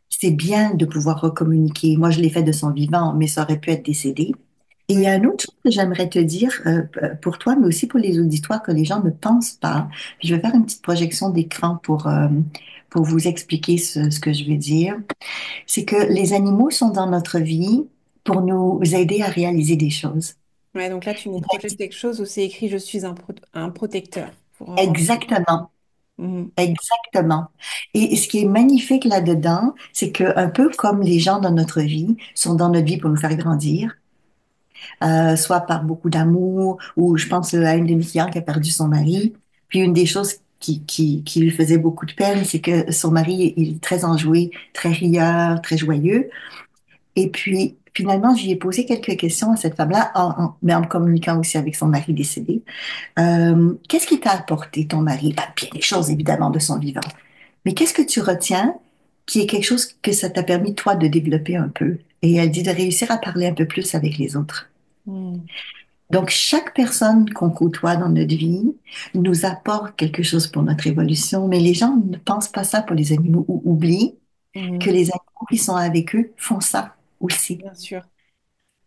c'est bien de pouvoir recommuniquer. Moi, je l'ai fait de son vivant, mais ça aurait pu être décédé. Et il y Oui. a un autre chose que j'aimerais te dire pour toi, mais aussi pour les auditoires, que les gens ne pensent pas. Puis je vais faire une petite projection d'écran pour vous expliquer ce que je veux dire. C'est que les animaux sont dans notre vie pour nous aider à réaliser des choses. Ouais, donc là, tu nous projettes quelque chose où c'est écrit «Je suis un protecteur». Pour, Exactement, Mhm. exactement. Et ce qui est magnifique là-dedans, c'est que un peu comme les gens dans notre vie sont dans notre vie pour nous faire grandir, soit par beaucoup d'amour, ou je pense à une de mes clientes qui a perdu son mari. Puis une des choses qui lui faisait beaucoup de peine, c'est que son mari, il est très enjoué, très rieur, très joyeux. Et puis, finalement, j'y ai posé quelques questions à cette femme-là, mais en communiquant aussi avec son mari décédé. Qu'est-ce qui t'a apporté ton mari? Bah, bien des choses, évidemment, de son vivant. Mais qu'est-ce que tu retiens qui est quelque chose que ça t'a permis, toi, de développer un peu? Et elle dit de réussir à parler un peu plus avec les autres. Mhm. Donc, chaque personne qu'on côtoie dans notre vie nous apporte quelque chose pour notre évolution, mais les gens ne pensent pas ça pour les animaux ou oublient que Mhm. les animaux qui sont avec eux font ça aussi. Bien sûr.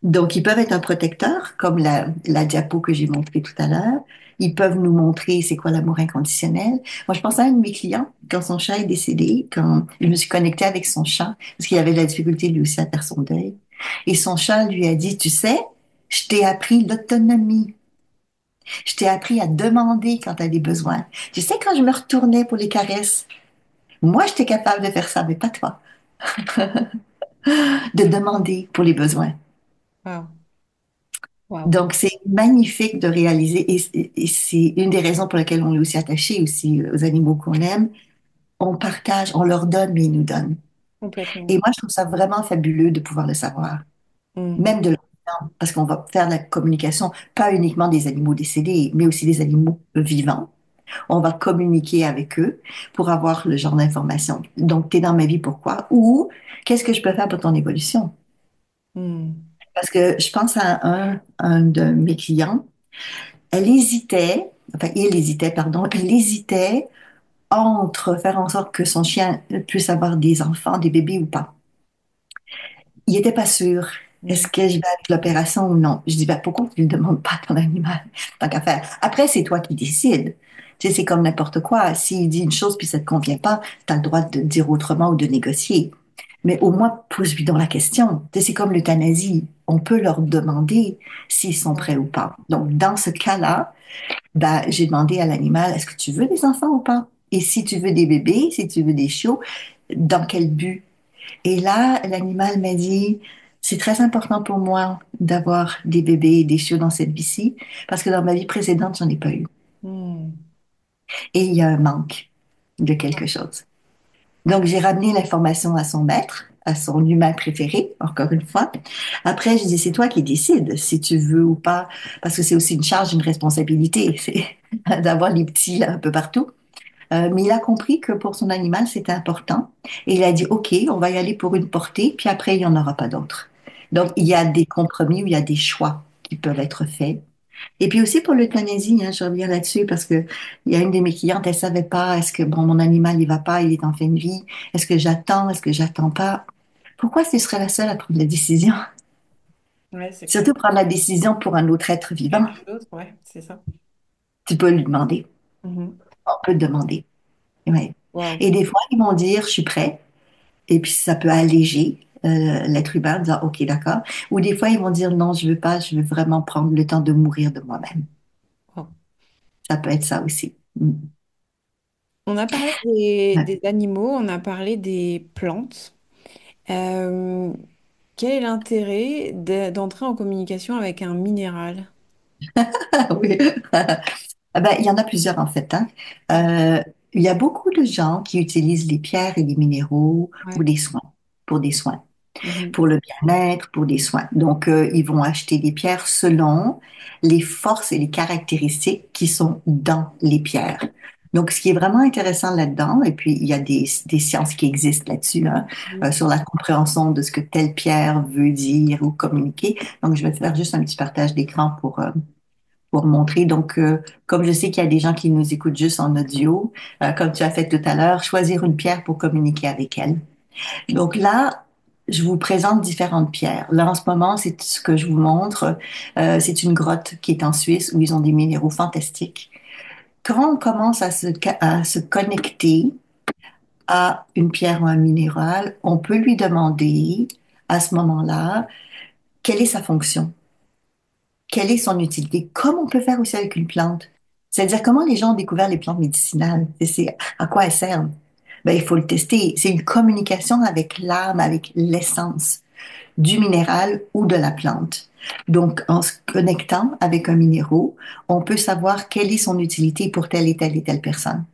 Donc, ils peuvent être un protecteur, comme la diapo que j'ai montrée tout à l'heure. Ils peuvent nous montrer c'est quoi l'amour inconditionnel. Moi, je pense à un de mes clients, quand son chat est décédé, quand je me suis connectée avec son chat, parce qu'il avait de la difficulté lui aussi à faire son deuil. Et son chat lui a dit, tu sais, je t'ai appris l'autonomie. Je t'ai appris à demander quand tu as des besoins. Tu sais, quand je me retournais pour les caresses, moi, j'étais capable de faire ça, mais pas toi. De demander pour les besoins. Waouh. Waouh. Donc, c'est magnifique de réaliser, et c'est une des raisons pour lesquelles on est aussi attaché aussi aux animaux qu'on aime. On partage, on leur donne, mais ils nous donnent. Et Complètement. moi, je trouve ça vraiment fabuleux de pouvoir le savoir, Mhm. même de leur vivant, parce qu'on va faire la communication, pas uniquement des animaux décédés, mais aussi des animaux vivants. On va communiquer avec eux pour avoir le genre d'information. Donc, tu es dans ma vie, pourquoi? Ou qu'est-ce que je peux faire pour ton évolution? Mhm. Parce que je pense à un de mes clients. Elle hésitait, enfin, il hésitait, pardon, il hésitait entre faire en sorte que son chien puisse avoir des enfants, des bébés ou pas. Il n'était pas sûr. Est-ce Mhm. que je vais avec l'opération ou non? Je dis, ben, pourquoi tu ne le demandes pas à ton animal? Tant qu'à faire. Après, c'est toi qui décides. Tu sais, c'est comme n'importe quoi. S'il dit une chose puis ça ne te convient pas, tu as le droit de dire autrement ou de négocier. Mais au moins, pose-lui donc la question. Tu sais, c'est comme l'euthanasie. On peut leur demander s'ils sont Ouais. prêts ou pas. Donc, dans ce cas-là, bah, j'ai demandé à l'animal, est-ce que tu veux des enfants ou pas? Et si tu veux des bébés, si tu veux des chiots, dans quel but? Et là, l'animal m'a dit, c'est très important pour moi d'avoir des bébés et des chiots dans cette vie-ci, parce que dans ma vie précédente, j'en ai pas eu. Mhm. Et il y a un manque de quelque chose. Donc, j'ai ramené l'information à son maître, à son humain préféré, encore une fois. Après, je dis, c'est toi qui décides si tu veux ou pas, parce que c'est aussi une charge, une responsabilité, c'est d'avoir les petits là, un peu partout. Mais il a compris que pour son animal, c'était important. Et il a dit, OK, on va y aller pour une portée, puis après, il n'y en aura pas d'autres. Donc, il y a des compromis, ou il y a des choix qui peuvent être faits. Et puis aussi pour l'euthanasie, hein, je reviens là-dessus parce que il y a une de mes clientes, elle savait pas, est-ce que, bon, mon animal, il va pas, il est en fin de vie, est-ce que j'attends pas? Pourquoi tu serais la seule à prendre la décision? Ouais, c'est clair. Surtout prendre la décision pour un autre être vivant. Quelqu'un d'autre, ouais, c'est ça. Tu peux lui demander. Mhm. On peut te demander. Ouais. Waouh. Et des fois, ils vont dire, je suis prêt. Et puis, ça peut alléger l'être humain, en disant, OK, d'accord. Ou des fois, ils vont dire, non, je veux pas, je veux vraiment prendre le temps de mourir de moi-même. Waouh. Ça peut être ça aussi. Mm. On a parlé Ouais. des animaux, on a parlé des plantes. Euh, Quel est l'intérêt d'entrer en communication avec un minéral? Oui. Ah ben, il y en a plusieurs, en fait, hein. Euh, il y a beaucoup de gens qui utilisent les pierres et les minéraux Ouais. pour des soins, pour des soins, Mhm. pour le bien-être, pour des soins. Donc, ils vont acheter des pierres selon les forces et les caractéristiques qui sont dans les pierres. Donc, ce qui est vraiment intéressant là-dedans, et puis il y a des sciences qui existent là-dessus, hein, Mhm. sur la compréhension de ce que telle pierre veut dire ou communiquer. Donc, je vais te faire juste un petit partage d'écran pour montrer. Donc, comme je sais qu'il y a des gens qui nous écoutent juste en audio, comme tu as fait tout à l'heure, choisir une pierre pour communiquer avec elle. Donc là, je vous présente différentes pierres. Là, en ce moment, c'est ce que je vous montre. C'est une grotte qui est en Suisse où ils ont des minéraux fantastiques. Quand on commence à se connecter à une pierre ou un minéral, on peut lui demander à ce moment-là quelle est sa fonction, quelle est son utilité, comme on peut faire aussi avec une plante. C'est-à-dire comment les gens ont découvert les plantes médicinales, c'est à quoi elles servent. Ben, il faut le tester. C'est une communication avec l'âme, avec l'essence du minéral ou de la plante. Donc, en se connectant avec un minéraux, on peut savoir quelle est son utilité pour telle et telle personne.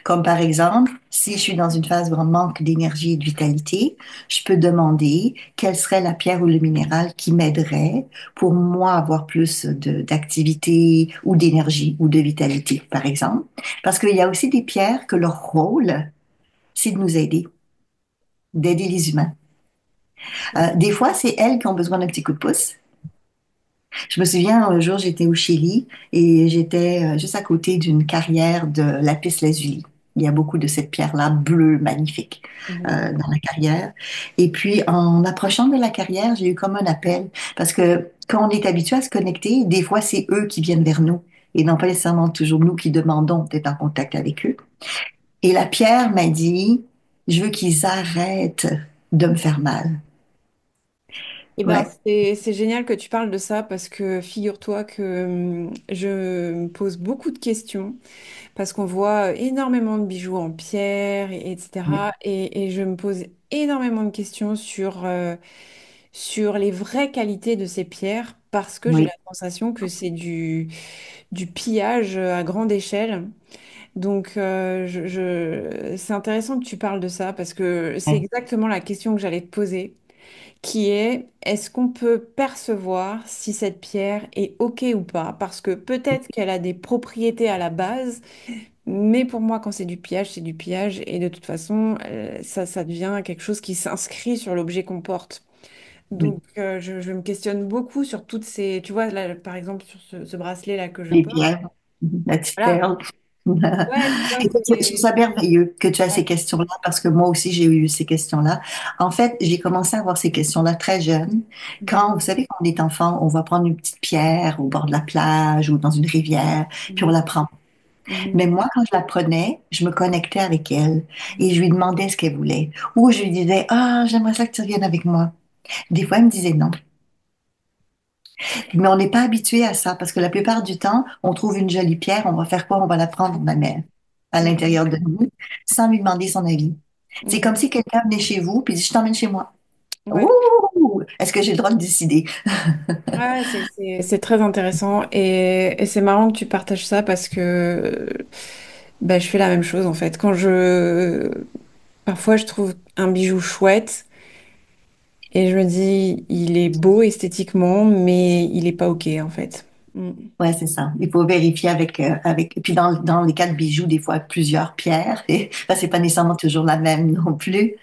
Comme par exemple, si je suis dans une phase où on manque d'énergie et de vitalité, je peux demander quelle serait la pierre ou le minéral qui m'aiderait pour moi avoir plus d'activité ou d'énergie ou de vitalité, par exemple. Parce qu'il y a aussi des pierres que leur rôle, c'est de nous aider, d'aider les humains. Des fois, c'est elles qui ont besoin d'un petit coup de pouce. Je me souviens, un jour, j'étais au Chili et j'étais juste à côté d'une carrière de lapis lazuli. Il y a beaucoup de cette pierre-là bleue, magnifique, Mhm. dans la carrière. Et puis, en approchant de la carrière, j'ai eu comme un appel parce que quand on est habitué à se connecter, des fois, c'est eux qui viennent vers nous et non pas nécessairement toujours nous qui demandons d'être en contact avec eux. Et la pierre m'a dit, je veux qu'ils arrêtent de me faire mal. Eh ben, Ouais, c'est génial que tu parles de ça parce que figure-toi que je me pose beaucoup de questions parce qu'on voit énormément de bijoux en pierre, oui, etc. Et je me pose énormément de questions sur les vraies qualités de ces pierres parce que j'ai la oui, sensation que c'est du pillage à grande échelle. Donc, c'est intéressant que tu parles de ça parce que c'est ouais, exactement la question que j'allais te poser, qui est, est-ce qu'on peut percevoir si cette pierre est OK ou pas? Parce que peut-être qu'elle a des propriétés à la base, mais pour moi, quand c'est du pillage, et de toute façon, ça devient quelque chose qui s'inscrit sur l'objet qu'on porte. oui. Donc, je me questionne beaucoup sur toutes ces, tu vois, là, par exemple, sur ce bracelet-là que je Les porte. pierres, la petite Voilà. perle. Ouais, tu vois, Écoute, je trouve ça merveilleux que tu as ces ouais. questions-là parce que moi aussi j'ai eu ces questions-là. En fait, j'ai commencé à avoir ces questions-là très jeune. Mhm, Quand, vous savez, quand on est enfant, on va prendre une petite pierre au bord de la plage ou dans une rivière, puis on mhm, la prend. mhm, Mais moi, quand je la prenais, je me connectais avec elle et je lui demandais ce qu'elle voulait. Ou je lui disais, ah, j'aimerais ça que tu reviennes avec moi. Des fois, elle me disait non. Mais on n'est pas habitué à ça parce que la plupart du temps, on trouve une jolie pierre, on va faire quoi? On va la prendre, on la met à mhm, l'intérieur de nous sans lui demander son avis. C'est comme mhm. si quelqu'un venait chez vous puis dit, je t'emmène chez moi. Ouais. Ouh! Est-ce que j'ai le droit de décider? Ouais, c'est très intéressant et c'est marrant que tu partages ça parce que bah, je fais la même chose en fait. Parfois je trouve un bijou chouette et je me dis il est beau esthétiquement mais il est pas OK en fait. Mm. Ouais, c'est ça. Il faut vérifier avec, puis dans les cas de bijoux, des fois plusieurs pierres, et c'est pas nécessairement toujours la même non plus.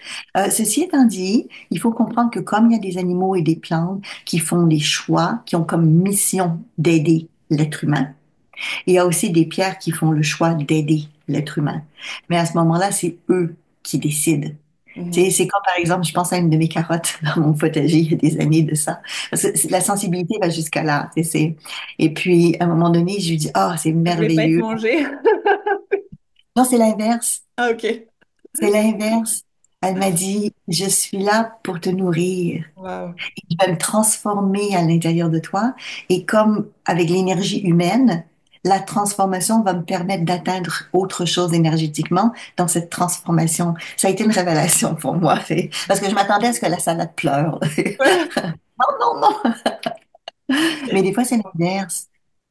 Ceci étant dit, il faut comprendre que comme il y a des animaux et des plantes qui font des choix, qui ont comme mission d'aider l'être humain, il y a aussi des pierres qui font le choix d'aider l'être humain. Mais à ce moment-là, c'est eux qui décident. Mhm. C'est comme, par exemple, je pense à une de mes carottes dans mon potager il y a des années de ça. Parce que la sensibilité va jusqu'à là. Et puis, à un moment donné, je lui dis, oh, c'est Je voulais pas être merveilleux. mangée. Non, c'est l'inverse. Ah, ok. C'est l'inverse. Elle m'a dit, je suis là pour te nourrir. Waouh. Je vais me transformer à l'intérieur de toi. Et comme avec l'énergie humaine, la transformation va me permettre d'atteindre autre chose énergétiquement dans cette transformation. Ça a été une révélation pour moi, parce que je m'attendais à ce que la salade pleure. Non, non, non. Mais des fois, c'est l'inverse.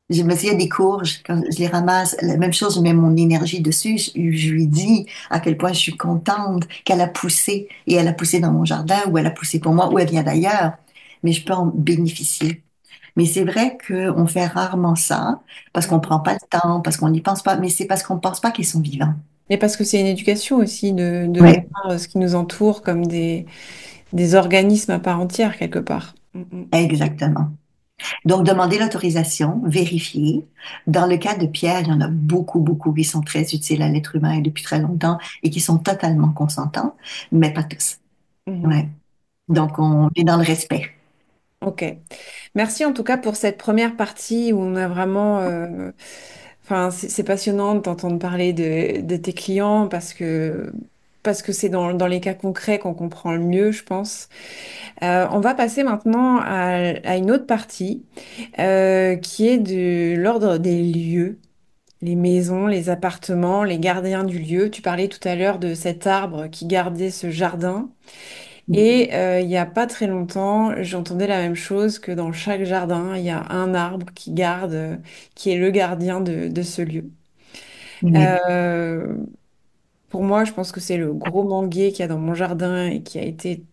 Je me souviens des courges, quand je les ramasse, la même chose, je mets mon énergie dessus, je lui dis à quel point je suis contente qu'elle a poussé, et elle a poussé dans mon jardin, ou elle a poussé pour moi, ou elle vient d'ailleurs, mais je peux en bénéficier. Mais c'est vrai qu'on fait rarement ça parce qu'on prend pas le temps, parce qu'on n'y pense pas, mais c'est parce qu'on pense pas qu'ils sont vivants. Mais parce que c'est une éducation aussi de Oui, voir ce qui nous entoure comme des organismes à part entière, quelque part. exactement. Donc, demander l'autorisation, vérifier. Dans le cas de Pierre, il y en a beaucoup, beaucoup qui sont très utiles à l'être humain depuis très longtemps et qui sont totalement consentants, mais pas tous. Mhm. Ouais. Ok. Donc, on est dans le respect. Ok. Merci en tout cas pour cette première partie où on a vraiment... Enfin, c'est passionnant de t'entendre parler de tes clients parce que c'est dans les cas concrets qu'on comprend le mieux, je pense. On va passer maintenant à une autre partie qui est de l'ordre des lieux. Les maisons, les appartements, les gardiens du lieu. Tu parlais tout à l'heure de cet arbre qui gardait ce jardin. Et il n'y a pas très longtemps, j'entendais la même chose que dans chaque jardin, il y a un arbre qui garde, qui est le gardien de ce lieu. Oui. Euh, pour moi, je pense que c'est le gros manguier qu'il y a dans mon jardin et qui a été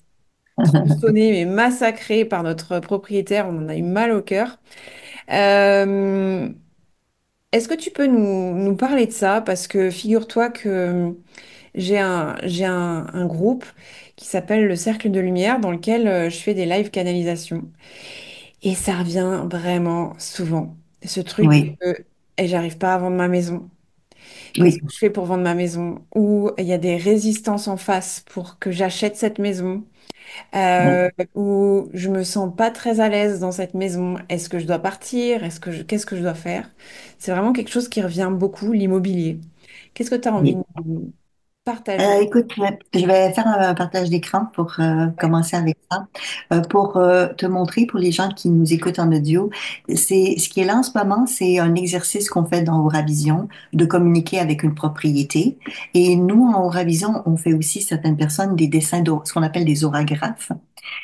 tronçonné mais massacré par notre propriétaire. On en a eu mal au cœur. Euh, est-ce que tu peux nous parler de ça? Parce que figure-toi que j'ai un groupe qui s'appelle le Cercle de Lumière dans lequel je fais des live canalisations. Et ça revient vraiment souvent. Ce truc Oui, de et j'arrive pas à vendre ma maison. Qu'est-ce oui, que je fais pour vendre ma maison? Ou il y a des résistances en face pour que j'achète cette maison. oui, Ou je me sens pas très à l'aise dans cette maison. Est-ce que je dois partir? Qu'est-ce que je dois faire? C'est vraiment quelque chose qui revient beaucoup, l'immobilier. Qu'est-ce que tu as envie oui. de nous partager? Écoute, je vais faire un partage d'écran pour Ouais. commencer avec ça. Pour te montrer, pour les gens qui nous écoutent en audio, c'est ce qui est là en ce moment, c'est un exercice qu'on fait dans Auravision de communiquer avec une propriété. Et nous, en Auravision, on fait aussi certaines personnes des dessins ce qu'on appelle des orographes,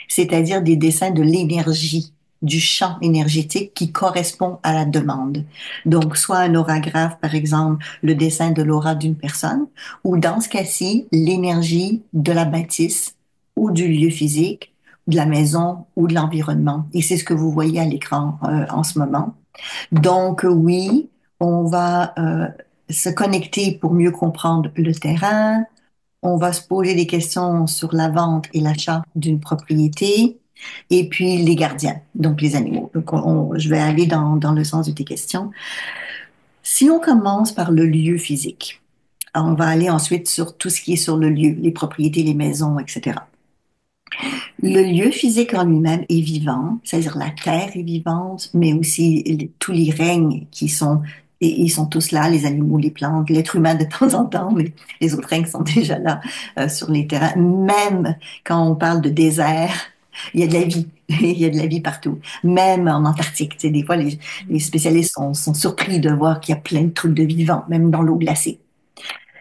c'est-à-dire des dessins de l'énergie, du champ énergétique qui correspond à la demande. Donc, soit un orographe, par exemple, le dessin de l'aura d'une personne, ou dans ce cas-ci, l'énergie de la bâtisse ou du lieu physique, de la maison ou de l'environnement. Et c'est ce que vous voyez à l'écran en ce moment. Donc, oui, on va se connecter pour mieux comprendre le terrain, on va se poser des questions sur la vente et l'achat d'une propriété, et puis les gardiens, donc les animaux. Donc, je vais aller dans le sens de tes questions. Si on commence par le lieu physique, on va aller ensuite sur tout ce qui est sur le lieu, les propriétés, les maisons, etc. Le lieu physique en lui-même est vivant, c'est-à-dire la terre est vivante, mais aussi tous les règnes qui sont, et ils sont tous là, les animaux, les plantes, l'être humain de temps en temps, mais les autres règnes sont déjà là sur les terrains. Même quand on parle de désert, il y a de la vie. Il y a de la vie partout, même en Antarctique. Tu sais, des fois, les spécialistes sont surpris de voir qu'il y a plein de trucs de vivants, même dans l'eau glacée.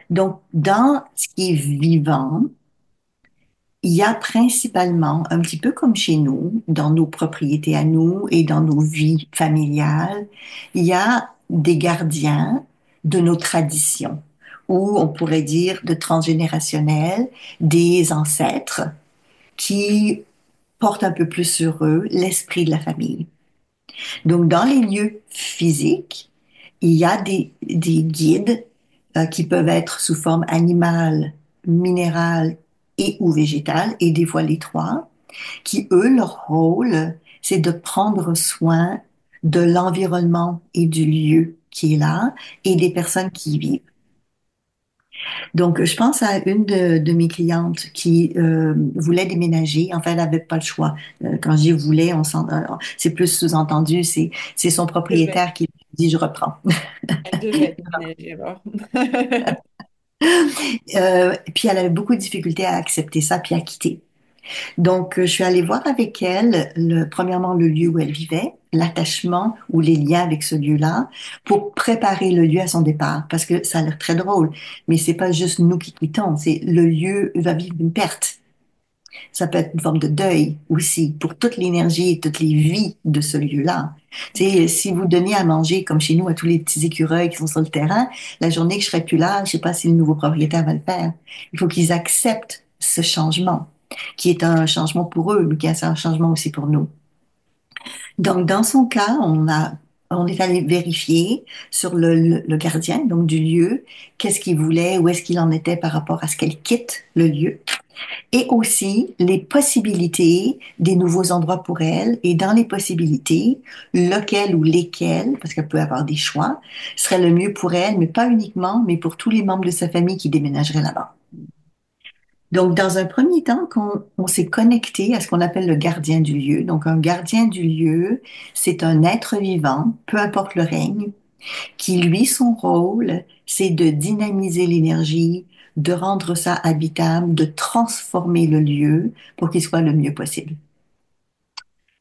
Donc, dans ce qui est vivant, il y a principalement, un petit peu comme chez nous, dans nos propriétés à nous et dans nos vies familiales, il y a des gardiens de nos traditions, ou on pourrait dire de transgénérationnels, des ancêtres qui portent un peu plus sur eux l'esprit de la famille. Donc, dans les lieux physiques, il y a des guides qui peuvent être sous forme animale, minérale et ou végétale, et des fois les trois, qui, eux, leur rôle, c'est de prendre soin de l'environnement et du lieu qui est là et des personnes qui y vivent. Donc, je pense à une de mes clientes qui voulait déménager. Enfin, elle n'avait pas le choix. Quand je dis voulait, c'est plus sous-entendu. C'est son Devait. propriétaire qui dit je reprends. Elle devait déménager alors. Puis elle avait beaucoup de difficultés à accepter ça puis à quitter. Donc, je suis allée voir avec elle, premièrement, le lieu où elle vivait, l'attachement ou les liens avec ce lieu-là, pour préparer le lieu à son départ. Parce que ça a l'air très drôle, mais c'est pas juste nous qui quittons, c'est le lieu va vivre une perte. Ça peut être une forme de deuil aussi pour toute l'énergie et toutes les vies de ce lieu-là. Tu sais, si vous donniez à manger, comme chez nous, à tous les petits écureuils qui sont sur le terrain, la journée que je serai plus là, je sais pas si le nouveau propriétaire va le faire. Il faut qu'ils acceptent ce changement, qui est un changement pour eux, mais qui est un changement aussi pour nous. Donc, dans son cas, on est allé vérifier sur le gardien, donc du lieu, qu'est-ce qu'il voulait, où est-ce qu'il en était par rapport à ce qu'elle quitte le lieu, et aussi les possibilités des nouveaux endroits pour elle, et dans les possibilités, lequel ou lesquels, parce qu'elle peut avoir des choix, serait le mieux pour elle, mais pas uniquement, mais pour tous les membres de sa famille qui déménageraient là-bas. Donc, dans un premier temps, quand on s'est connecté à ce qu'on appelle le gardien du lieu. Donc, un gardien du lieu, c'est un être vivant, peu importe le règne, qui, lui, son rôle, c'est de dynamiser l'énergie, de rendre ça habitable, de transformer le lieu pour qu'il soit le mieux possible.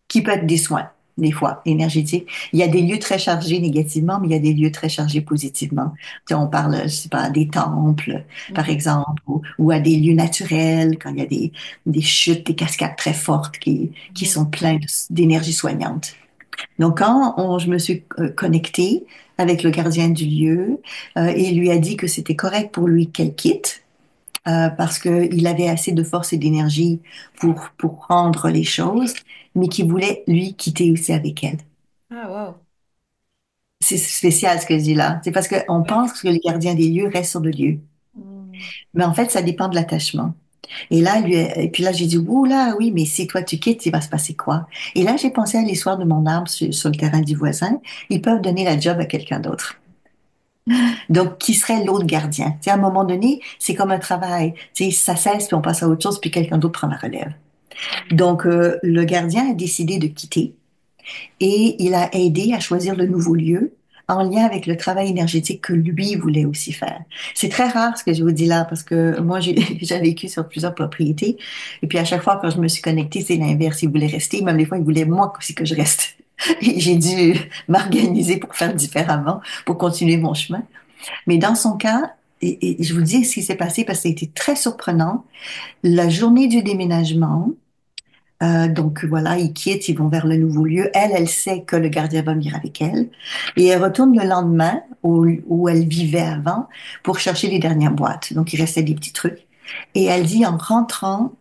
Qui peut être des soins, des fois, énergétiques. Il y a des lieux très chargés négativement, mais il y a des lieux très chargés positivement. Tu sais, on parle, je sais pas, des temples, par Mhm. exemple, ou à des lieux naturels, quand il y a des chutes, des cascades très fortes qui Mhm. sont pleines d'énergie soignante. Donc, je me suis connectée avec le gardien du lieu, et il lui a dit que c'était correct pour lui qu'elle quitte, parce qu'il avait assez de force et d'énergie pour rendre les choses, mais qu'il voulait, lui, quitter aussi avec elle. Ah, wow. C'est spécial ce que je dis là. C'est parce qu'on Ouais. pense que le gardien des lieux reste sur le lieu. Mhm. Mais en fait, ça dépend de l'attachement. Et là, et puis là, j'ai dit, ouh là, oui, mais si toi tu quittes, il va se passer quoi? Et là, j'ai pensé à l'histoire de mon arbre sur le terrain du voisin. Ils peuvent donner la job à quelqu'un d'autre. Donc, qui serait l'autre gardien? Tu sais, à un moment donné, c'est comme un travail. Tu sais, ça cesse, puis on passe à autre chose, puis quelqu'un d'autre prend la relève. Donc, le gardien a décidé de quitter et il a aidé à choisir le nouveau lieu en lien avec le travail énergétique que lui voulait aussi faire. C'est très rare ce que je vous dis là parce que moi, j'ai j'ai vécu sur plusieurs propriétés et puis à chaque fois quand je me suis connectée, c'est l'inverse. Il voulait rester, même des fois, il voulait moi aussi que je reste. Et j'ai dû m'organiser pour faire différemment, pour continuer mon chemin. Mais dans son cas, et je vous dis ce qui s'est passé parce que ça a été très surprenant. La journée du déménagement, donc voilà, ils quittent, ils vont vers le nouveau lieu. Elle, elle sait que le gardien va venir avec elle. Et elle retourne le lendemain où elle vivait avant pour chercher les dernières boîtes. Donc il restait des petits trucs. Et elle dit, en rentrant,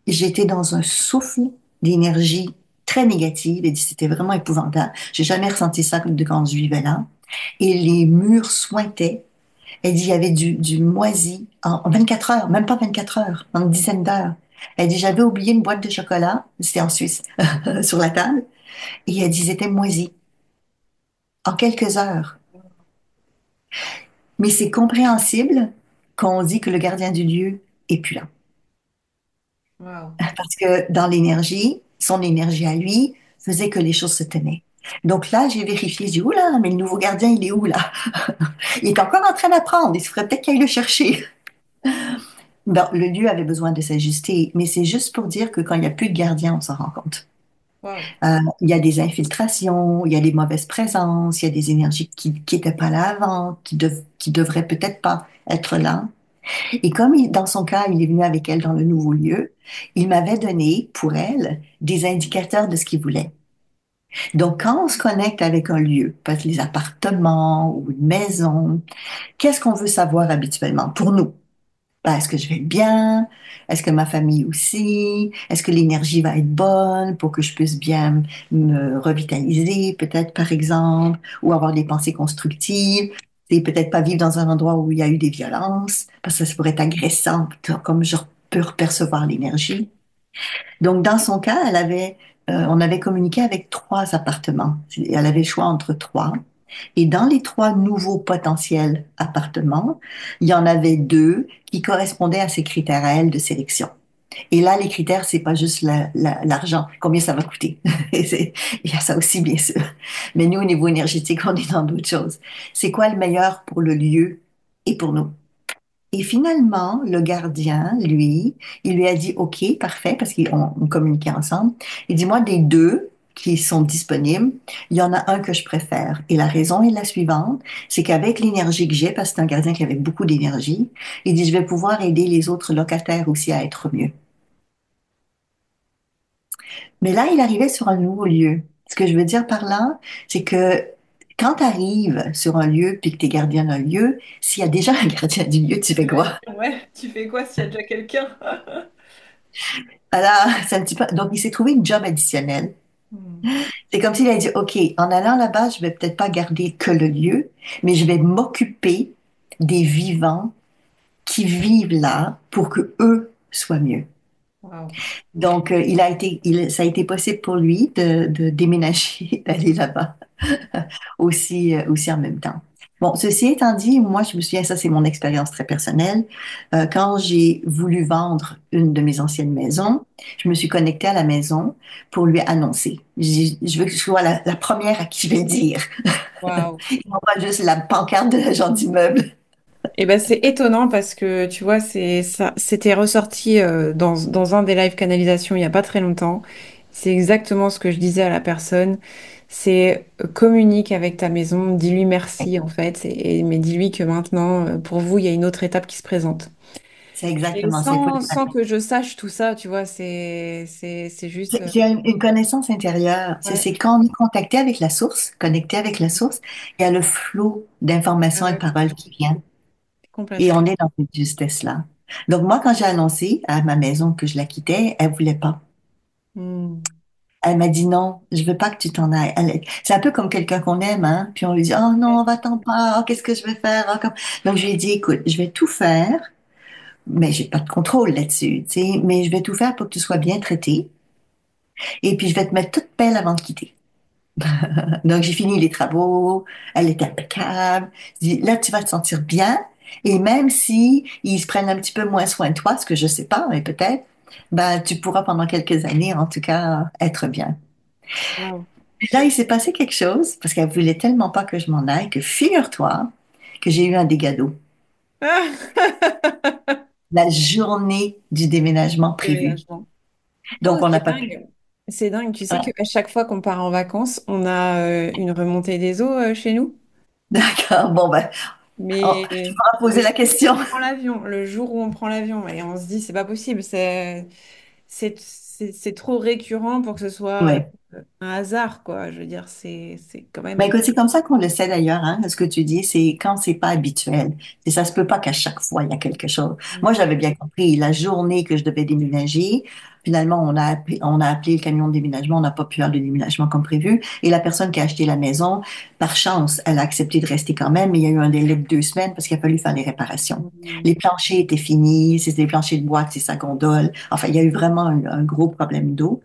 j'étais dans un souffle d'énergie très négative. Elle dit, c'était vraiment épouvantable. J'ai jamais ressenti ça de quand je vivais là. Et les murs sointaient. Elle dit, il y avait du moisi en 24 heures, même pas 24 heures, en une dizaine d'heures. Elle dit, j'avais oublié une boîte de chocolat, c'était en Suisse, sur la table, et elle dit, c'était moisi en quelques heures. Mais c'est compréhensible quand on dit que le gardien du lieu est plus là. Wow. Parce que dans l'énergie, son énergie à lui faisait que les choses se tenaient. Donc là, j'ai vérifié, j'ai dit, oula, mais le nouveau gardien, il est où là? Il est encore en train d'apprendre, il faudrait peut-être qu'il aille le chercher. Bon, le lieu avait besoin de s'ajuster, mais c'est juste pour dire que quand il n'y a plus de gardien, on s'en rend compte. Wow. Il y a des infiltrations, il y a des mauvaises présences, il y a des énergies qui étaient pas là avant, qui devraient peut-être pas être là. Et comme dans son cas, il est venu avec elle dans le nouveau lieu, il m'avait donné, pour elle, des indicateurs de ce qu'il voulait. Donc, quand on se connecte avec un lieu, peut-être les appartements ou une maison, qu'est-ce qu'on veut savoir habituellement pour nous? Ben, est-ce que je vais être bien? Est-ce que ma famille aussi? Est-ce que l'énergie va être bonne pour que je puisse bien me revitaliser, peut-être, par exemple, ou avoir des pensées constructives? Et peut-être pas vivre dans un endroit où il y a eu des violences, parce que ça pourrait être agressant, comme je peux percevoir l'énergie. Donc, dans son cas, on avait communiqué avec 3 appartements. Elle avait le choix entre 3. Et dans les 3 nouveaux potentiels appartements, il y en avait 2 qui correspondaient à ces critères à elle de sélection. Et là, les critères, c'est pas juste l'argent, combien ça va coûter. Il y a ça aussi, bien sûr. Mais nous, au niveau énergétique, on est dans d'autres choses. C'est quoi le meilleur pour le lieu et pour nous? Et finalement, le gardien, lui, il lui a dit, OK, parfait, parce qu'on communiquait ensemble. Il dit, moi, des 2 qui sont disponibles, il y en a un que je préfère. Et la raison est la suivante, c'est qu'avec l'énergie que j'ai, parce que c'est un gardien qui avait beaucoup d'énergie, il dit, je vais pouvoir aider les autres locataires aussi à être mieux. Mais là, il arrivait sur un nouveau lieu. Ce que je veux dire par là, c'est que quand tu arrives sur un lieu puis que tu es gardien d'un lieu, s'il y a déjà un gardien du lieu, tu fais quoi? Ouais, tu fais quoi s'il y a déjà quelqu'un? Alors, c'est un petit peu... Donc, il s'est trouvé une job additionnelle. Hmm. C'est comme s'il a dit, OK, en allant là-bas, je vais peut-être pas garder que le lieu, mais je vais m'occuper des vivants qui vivent là pour que eux soient mieux. Wow. Donc, ça a été possible pour lui de déménager, d'aller là-bas aussi en même temps. Bon, ceci étant dit, moi, je me souviens, ça c'est mon expérience très personnelle. Quand j'ai voulu vendre une de mes anciennes maisons, je me suis connectée à la maison pour lui annoncer. Je veux que je sois la première à qui je vais dire. Wow. Non pas juste la pancarte de l'agent d'immeuble. Et ben c'est étonnant parce que tu vois, c'est ça, c'était ressorti dans un des live canalisation il y a pas très longtemps. C'est exactement ce que je disais à la personne. C'est communique avec ta maison, dis-lui merci en fait, mais dis-lui que maintenant, pour vous, il y a une autre étape qui se présente. C'est Et exactement ça. Il faut sans que je sache tout ça, tu vois, c'est juste. C'est une connaissance intérieure. Ouais, C'est quand on est contacté avec la source, connecté avec la source, il y a le flot d'informations et de paroles qui vient. Et complètement. on est dans cette justesse-là. Donc, moi, quand j'ai annoncé à ma maison que je la quittais, elle voulait pas. Hmm. Elle m'a dit non, je veux pas que tu t'en ailles. C'est un peu comme quelqu'un qu'on aime, hein. Puis on lui dit, oh non, va-t'en pas, oh, qu'est-ce que je vais faire? Oh, donc, je lui ai dit, écoute, je vais tout faire, mais j'ai pas de contrôle là-dessus, tu sais, mais je vais tout faire pour que tu sois bien traité. Et puis, je vais te mettre toute belle avant de quitter. Donc, j'ai fini les travaux, elle était impeccable. Je dis, là, tu vas te sentir bien. Et même si ils se prennent un petit peu moins soin de toi, ce que je sais pas, mais peut-être, ben, tu pourras pendant quelques années, en tout cas, être bien. Wow. Et là, il s'est passé quelque chose, parce qu'elle voulait tellement pas que je m'en aille, que figure-toi que j'ai eu un dégât d'eau. La journée du déménagement prévu. Déménagement. Oh, Donc, on n'a c'est pas pu. dingue. C'est dingue. Tu sais Ouais. qu'à chaque fois qu'on part en vacances, on a une remontée des eaux chez nous. D'accord. Bon, ben, tu Mais pourras poser le la jour où question. on prend l'avion, le jour où on prend l'avion, et on se dit, c'est pas possible, c'est trop récurrent pour que ce soit Ouais. un hasard, quoi. Je veux dire, c'est quand Ben même. écoute, c'est comme ça qu'on le sait d'ailleurs, hein, ce que tu dis, c'est quand c'est pas habituel. Et ça se peut pas qu'à chaque fois, il y a quelque chose. Moi, j'avais bien compris, la journée que je devais déménager, finalement, on a appelé le camion de déménagement, on n'a pas pu faire le déménagement comme prévu. Et la personne qui a acheté la maison, par chance, elle a accepté de rester quand même, mais il y a eu un délai de 2 semaines parce qu'il a fallu faire les réparations. Les planchers étaient finis, c'était des planchers de bois, c'est sa gondole. Enfin, il y a eu vraiment un gros problème d'eau.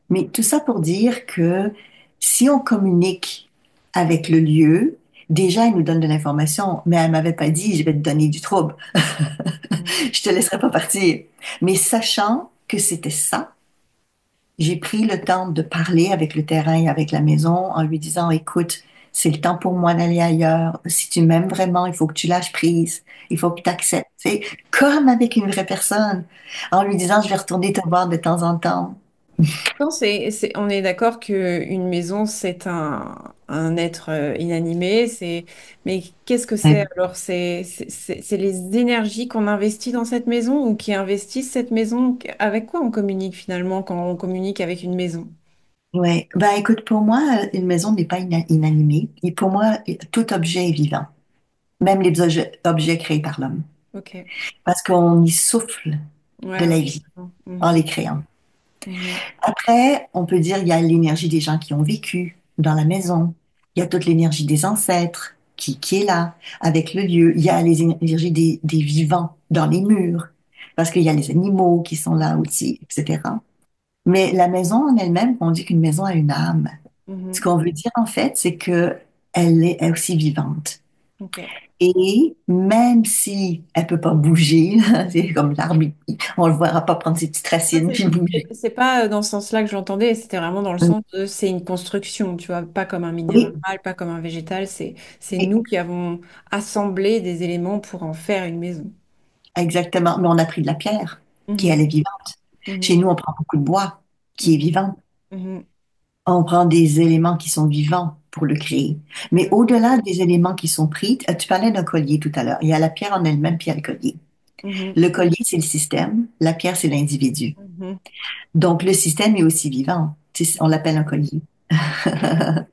Mais tout ça pour dire que si on communique avec le lieu, déjà, il nous donne de l'information, mais elle m'avait pas dit, je vais te donner du trouble, je te laisserai pas partir. Mais sachant que c'était ça, j'ai pris le temps de parler avec le terrain et avec la maison en lui disant, écoute, c'est le temps pour moi d'aller ailleurs. Si tu m'aimes vraiment, il faut que tu lâches prise. Il faut que tu acceptes. C'est comme avec une vraie personne. En lui disant, je vais retourner te voir de temps en temps. Non, on est d'accord qu'une maison, c'est un être inanimé. Mais qu'est-ce que c'est alors? C'est les énergies qu'on investit dans cette maison ou qui investissent cette maison? Avec quoi on communique finalement quand on communique avec une maison? Ouais, ben écoute, pour moi, une maison n'est pas inanimée. Et pour moi, tout objet est vivant, même les objets créés par l'homme, Ok. parce qu'on y souffle de Ouais, la ouais. vie en Mhm, les créant. mhm, Après, on peut dire il y a l'énergie des gens qui ont vécu dans la maison. Il y a toute l'énergie des ancêtres qui est là avec le lieu. Il y a les énergies des vivants dans les murs, parce qu'il y a les animaux qui sont là aussi, etc. Mais la maison en elle-même, on dit qu'une maison a une âme. Ce mhm. qu'on veut dire en fait, c'est que elle est elle aussi vivante. Ok. Et même si elle peut pas bouger, c'est comme l'arbre, on le verra pas prendre ses petites Ça, racines puis bouger. c'est pas dans ce sens-là que j'entendais, c'était vraiment dans le sens de c'est une construction, tu vois, pas comme un minéral, Oui, pas comme un végétal, c'est oui, nous qui avons assemblé des éléments pour en faire une maison. exactement. Mais on a pris de la pierre, qui elle Mhm, est vivante. Chez mhm, nous, on prend beaucoup de bois, qui est vivant. mhm, On prend des éléments qui sont vivants pour le créer. Mais mhm, au-delà des éléments qui sont pris, tu parlais d'un collier tout à l'heure. Il y a la pierre en elle-même, puis il y a le collier. mhm, Le collier, c'est le système. La pierre, c'est l'individu. mhm. Donc, le système est aussi vivant. On l'appelle un collier.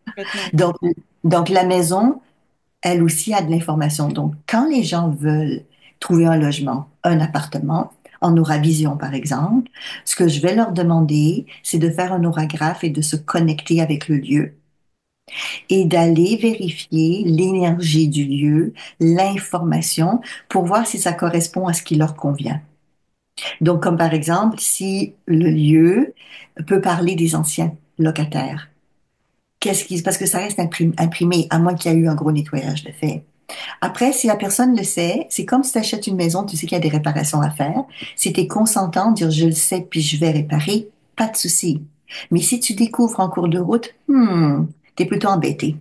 Complètement. Donc, donc, la maison, elle aussi a de l'information. Donc, quand les gens veulent trouver un logement, un appartement, en auravision par exemple, ce que je vais leur demander, c'est de faire un auragraphe et de se connecter avec le lieu et d'aller vérifier l'énergie du lieu, l'information, pour voir si ça correspond à ce qui leur convient. Donc, comme par exemple, si le lieu peut parler des anciens locataires. Parce que ça reste imprimé, à moins qu'il y ait eu un gros nettoyage de fait. Après, si la personne le sait, c'est comme si tu achètes une maison, tu sais qu'il y a des réparations à faire. Si tu es consentant, dire je le sais puis je vais réparer, pas de souci. Mais si tu découvres en cours de route, t'es plutôt embêté.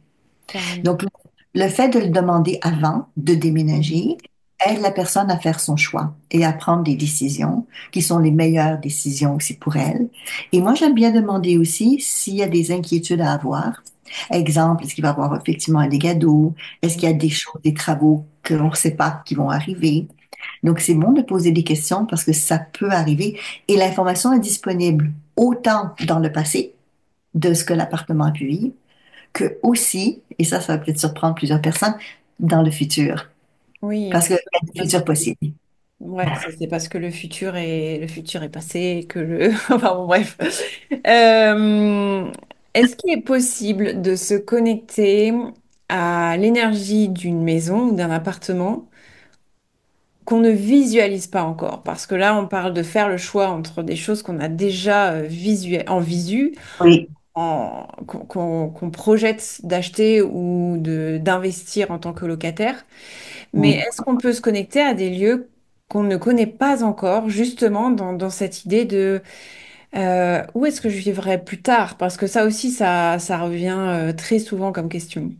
Carrément. Donc, le fait de le demander avant de Mhm. déménager aide la personne à faire son choix et à prendre des décisions qui sont les meilleures décisions aussi pour elle. Et moi, j'aime bien demander aussi s'il y a des inquiétudes à avoir. Exemple, est-ce qu'il va y avoir effectivement un dégât d'eau? Est-ce qu'il y a des choses, des travaux que l'on ne sait pas qui vont arriver? Donc, c'est bon de poser des questions parce que ça peut arriver et l'information est disponible autant dans le passé de ce que l'appartement a pu vivre que aussi, et ça va peut-être surprendre plusieurs personnes, dans le futur. Oui, Parce mais qu'il y a c'est du parce futur possible. ouais, ça c'est parce que le futur est passé et que le enfin bon, bref. Est-ce qu'il est possible de se connecter à l'énergie d'une maison ou d'un appartement qu'on ne visualise pas encore? Parce que là, on parle de faire le choix entre des choses qu'on a déjà en visu, Oui, qu'on projette d'acheter ou d'investir en tant que locataire. Mais oui, est-ce qu'on peut se connecter à des lieux qu'on ne connaît pas encore, justement dans cette idée de où est-ce que je vivrai plus tard? Parce que ça aussi, ça revient très souvent comme question.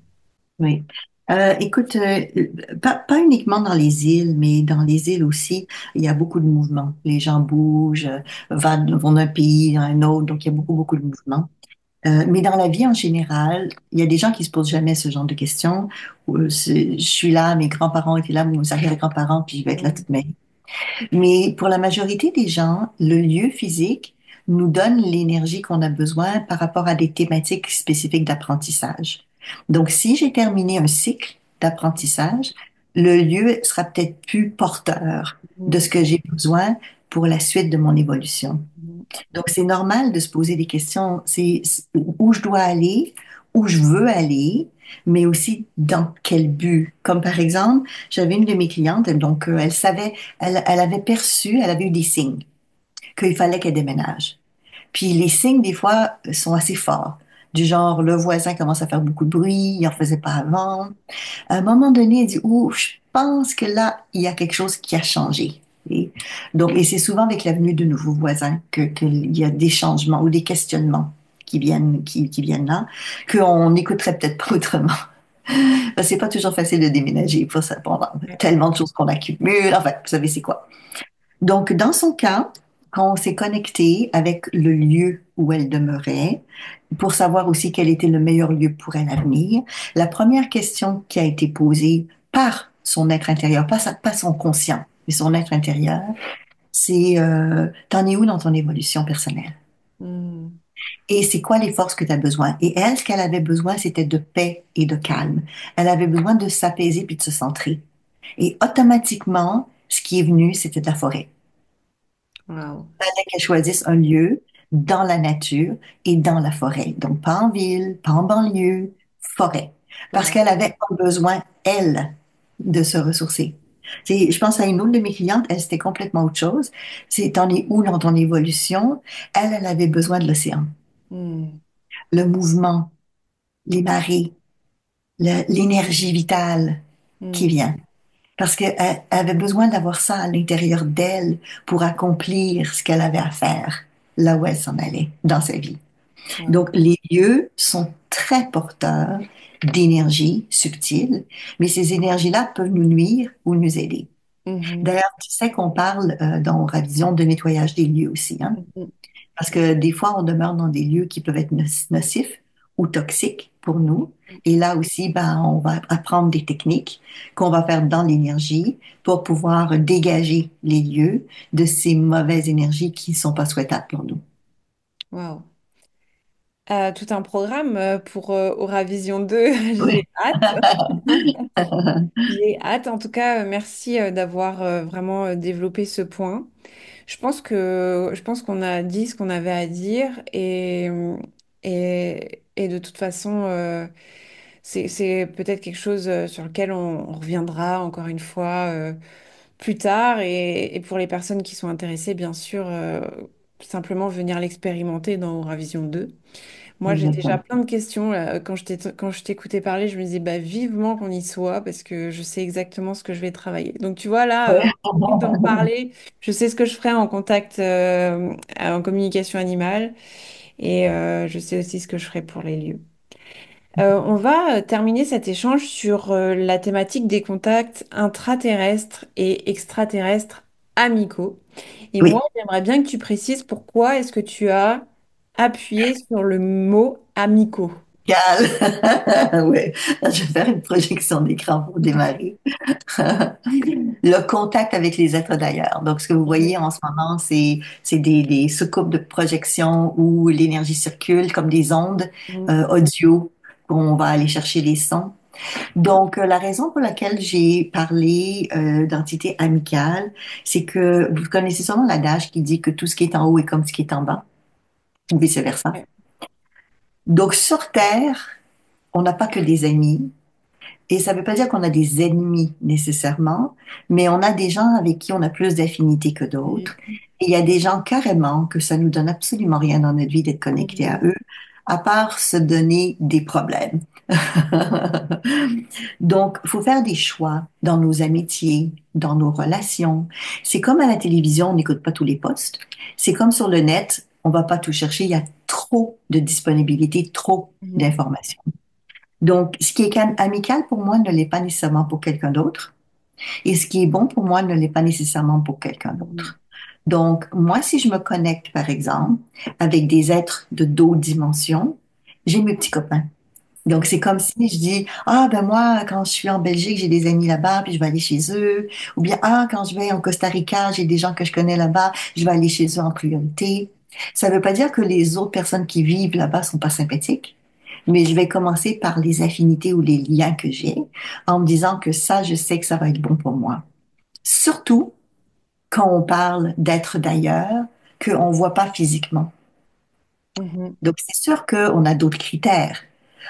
oui. Écoute, pas uniquement dans les îles, mais dans les îles aussi, il y a beaucoup de mouvements. Les gens bougent, vont d'un pays à un autre, donc il y a beaucoup de mouvements. Mais dans la vie en général, il y a des gens qui se posent jamais ce genre de questions. Je suis là, mes grands-parents étaient là, mes arrière-grands-parents, puis je vais être là Mm. toute ma vie. Mais pour la majorité des gens, le lieu physique nous donne l'énergie qu'on a besoin par rapport à des thématiques spécifiques d'apprentissage. Donc, si j'ai terminé un cycle d'apprentissage, le lieu sera peut-être plus porteur de Mm. ce que j'ai besoin pour la suite de mon évolution. Mm. Donc, c'est normal de se poser des questions. C'est où je dois aller, où je veux aller, mais aussi dans quel but. Comme par exemple, j'avais une de mes clientes, donc elle savait, elle avait perçu, elle avait eu des signes qu'il fallait qu'elle déménage. Puis les signes, des fois, sont assez forts. Du genre, le voisin commence à faire beaucoup de bruit, il en faisait pas avant. À un moment donné, elle dit, ouh, je pense que là, il y a quelque chose qui a changé. Et donc, et c'est souvent avec la venue de nouveaux voisins qu'il y a des changements ou des questionnements qui viennent là, qu'on n'écouterait peut-être pas autrement. Parce que c'est pas toujours facile de déménager pour ça. Bon, Ouais. tellement de choses qu'on accumule. Enfin, vous savez, c'est quoi. Donc, dans son cas, quand on s'est connecté avec le lieu où elle demeurait, pour savoir aussi quel était le meilleur lieu pour elle à venir, la première question qui a été posée par son être intérieur, pas son conscient, mais son être intérieur, c'est t'en es où dans ton évolution personnelle? Mm. Et c'est quoi les forces que tu as besoin? Et elle, ce qu'elle avait besoin, c'était de paix et de calme. Elle avait besoin de s'apaiser puis de se centrer. Et automatiquement, ce qui est venu, c'était de la forêt. Wow. Fallait qu'elle choisisse un lieu dans la nature et dans la forêt. Donc, pas en ville, pas en banlieue, forêt. Parce Wow. qu'elle avait un besoin, elle, de se ressourcer. Je pense à une autre de mes clientes, elle, c'était complètement autre chose. C'est, t'en es où dans ton évolution? Elle avait besoin de l'océan. Mm. Le mouvement, les marées, l'énergie vitale qui Mm. vient. Parce qu'elle avait besoin d'avoir ça à l'intérieur d'elle pour accomplir ce qu'elle avait à faire là où elle s'en allait dans sa vie. Wow. Donc, les lieux sont très porteurs d'énergie subtile, mais ces énergies-là peuvent nous nuire ou nous aider. Mhm. D'ailleurs, tu sais qu'on parle dans Ravision de nettoyage des lieux aussi, hein? Mhm. Parce que des fois, on demeure dans des lieux qui peuvent être nocifs ou toxiques pour nous. Et là aussi, ben, on va apprendre des techniques qu'on va faire dans l'énergie pour pouvoir dégager les lieux de ces mauvaises énergies qui ne sont pas souhaitables pour nous. Wow. Tout un programme pour Vision 2. J'ai Oui. hâte. J'ai hâte. En tout cas, merci d'avoir vraiment développé ce point. Je pense qu'on a dit ce qu'on avait à dire et de toute façon, c'est peut-être quelque chose sur lequel on reviendra encore une fois plus tard et pour les personnes qui sont intéressées, bien sûr, simplement venir l'expérimenter dans Vision 2. Moi, j'ai déjà Exactement. plein de questions là. Quand je t'écoutais parler, je me disais bah, vivement qu'on y soit parce que je sais exactement ce que je vais travailler. Donc, tu vois, là, Ouais. d'en parler, je sais ce que je ferai en contact, en communication animale et je sais aussi ce que je ferai pour les lieux. On va terminer cet échange sur la thématique des contacts intraterrestres et extraterrestres amicaux. Et moi, Oui, j'aimerais bien que tu précises pourquoi est-ce que tu as appuyé sur le mot amicaux. Cal. Ouais. Je vais faire une projection d'écran pour démarrer. Le contact avec les êtres d'ailleurs. Donc, ce que vous Mhm, voyez en ce moment, c'est des soucoupes de projection où l'énergie circule comme des ondes mhm, audio, où on va aller chercher les sons. Donc, la raison pour laquelle j'ai parlé d'entité amicale, c'est que vous connaissez sûrement l'adage qui dit que tout ce qui est en haut est comme ce qui est en bas, ou vice-versa. ouais, Donc, sur Terre, on n'a pas que des amis. Et ça ne veut pas dire qu'on a des ennemis nécessairement, mais on a des gens avec qui on a plus d'affinité que d'autres. mhm, Et il y a des gens carrément que ça nous donne absolument rien dans notre vie d'être connecté à mhm, eux, à part se donner des problèmes. Donc, il faut faire des choix dans nos amitiés, dans nos relations. C'est comme à la télévision, on n'écoute pas tous les postes. C'est comme sur le net, on va pas tout chercher. Il y a trop de disponibilité, trop mhm, d'informations. Donc, ce qui est amical pour moi ne l'est pas nécessairement pour quelqu'un d'autre. Et ce qui est bon pour moi ne l'est pas nécessairement pour quelqu'un mhm, d'autre. Donc, moi, si je me connecte, par exemple, avec des êtres de d'autres dimensions, j'ai mes petits copains. Donc, c'est comme si je dis, ah, ben moi, quand je suis en Belgique, j'ai des amis là-bas, puis je vais aller chez eux. Ou bien, ah, quand je vais en Costa Rica, j'ai des gens que je connais là-bas, je vais aller chez eux en priorité. Ça ne veut pas dire que les autres personnes qui vivent là-bas sont pas sympathiques, mais je vais commencer par les affinités ou les liens que j'ai en me disant que ça, je sais que ça va être bon pour moi. Surtout quand on parle d'être d'ailleurs, qu'on ne voit pas physiquement. mhm, Donc, c'est sûr qu'on a d'autres critères.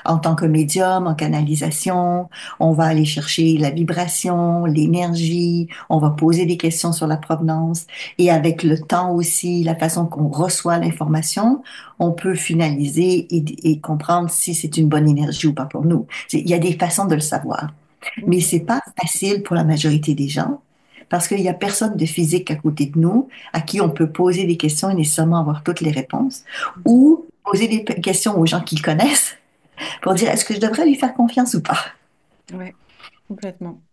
En tant que médium, en canalisation, on va aller chercher la vibration, l'énergie, on va poser des questions sur la provenance. Et avec le temps aussi, la façon qu'on reçoit l'information, on peut finaliser et comprendre si c'est une bonne énergie ou pas pour nous. Il y a des façons de le savoir. Mais mhm, c'est pas facile pour la majorité des gens parce qu'il y a personne de physique à côté de nous à qui on peut poser des questions et nécessairement avoir toutes les réponses mhm. ou poser des questions aux gens qu'ils connaissent pour dire est-ce que je devrais lui faire confiance ou pas. Ouais, complètement.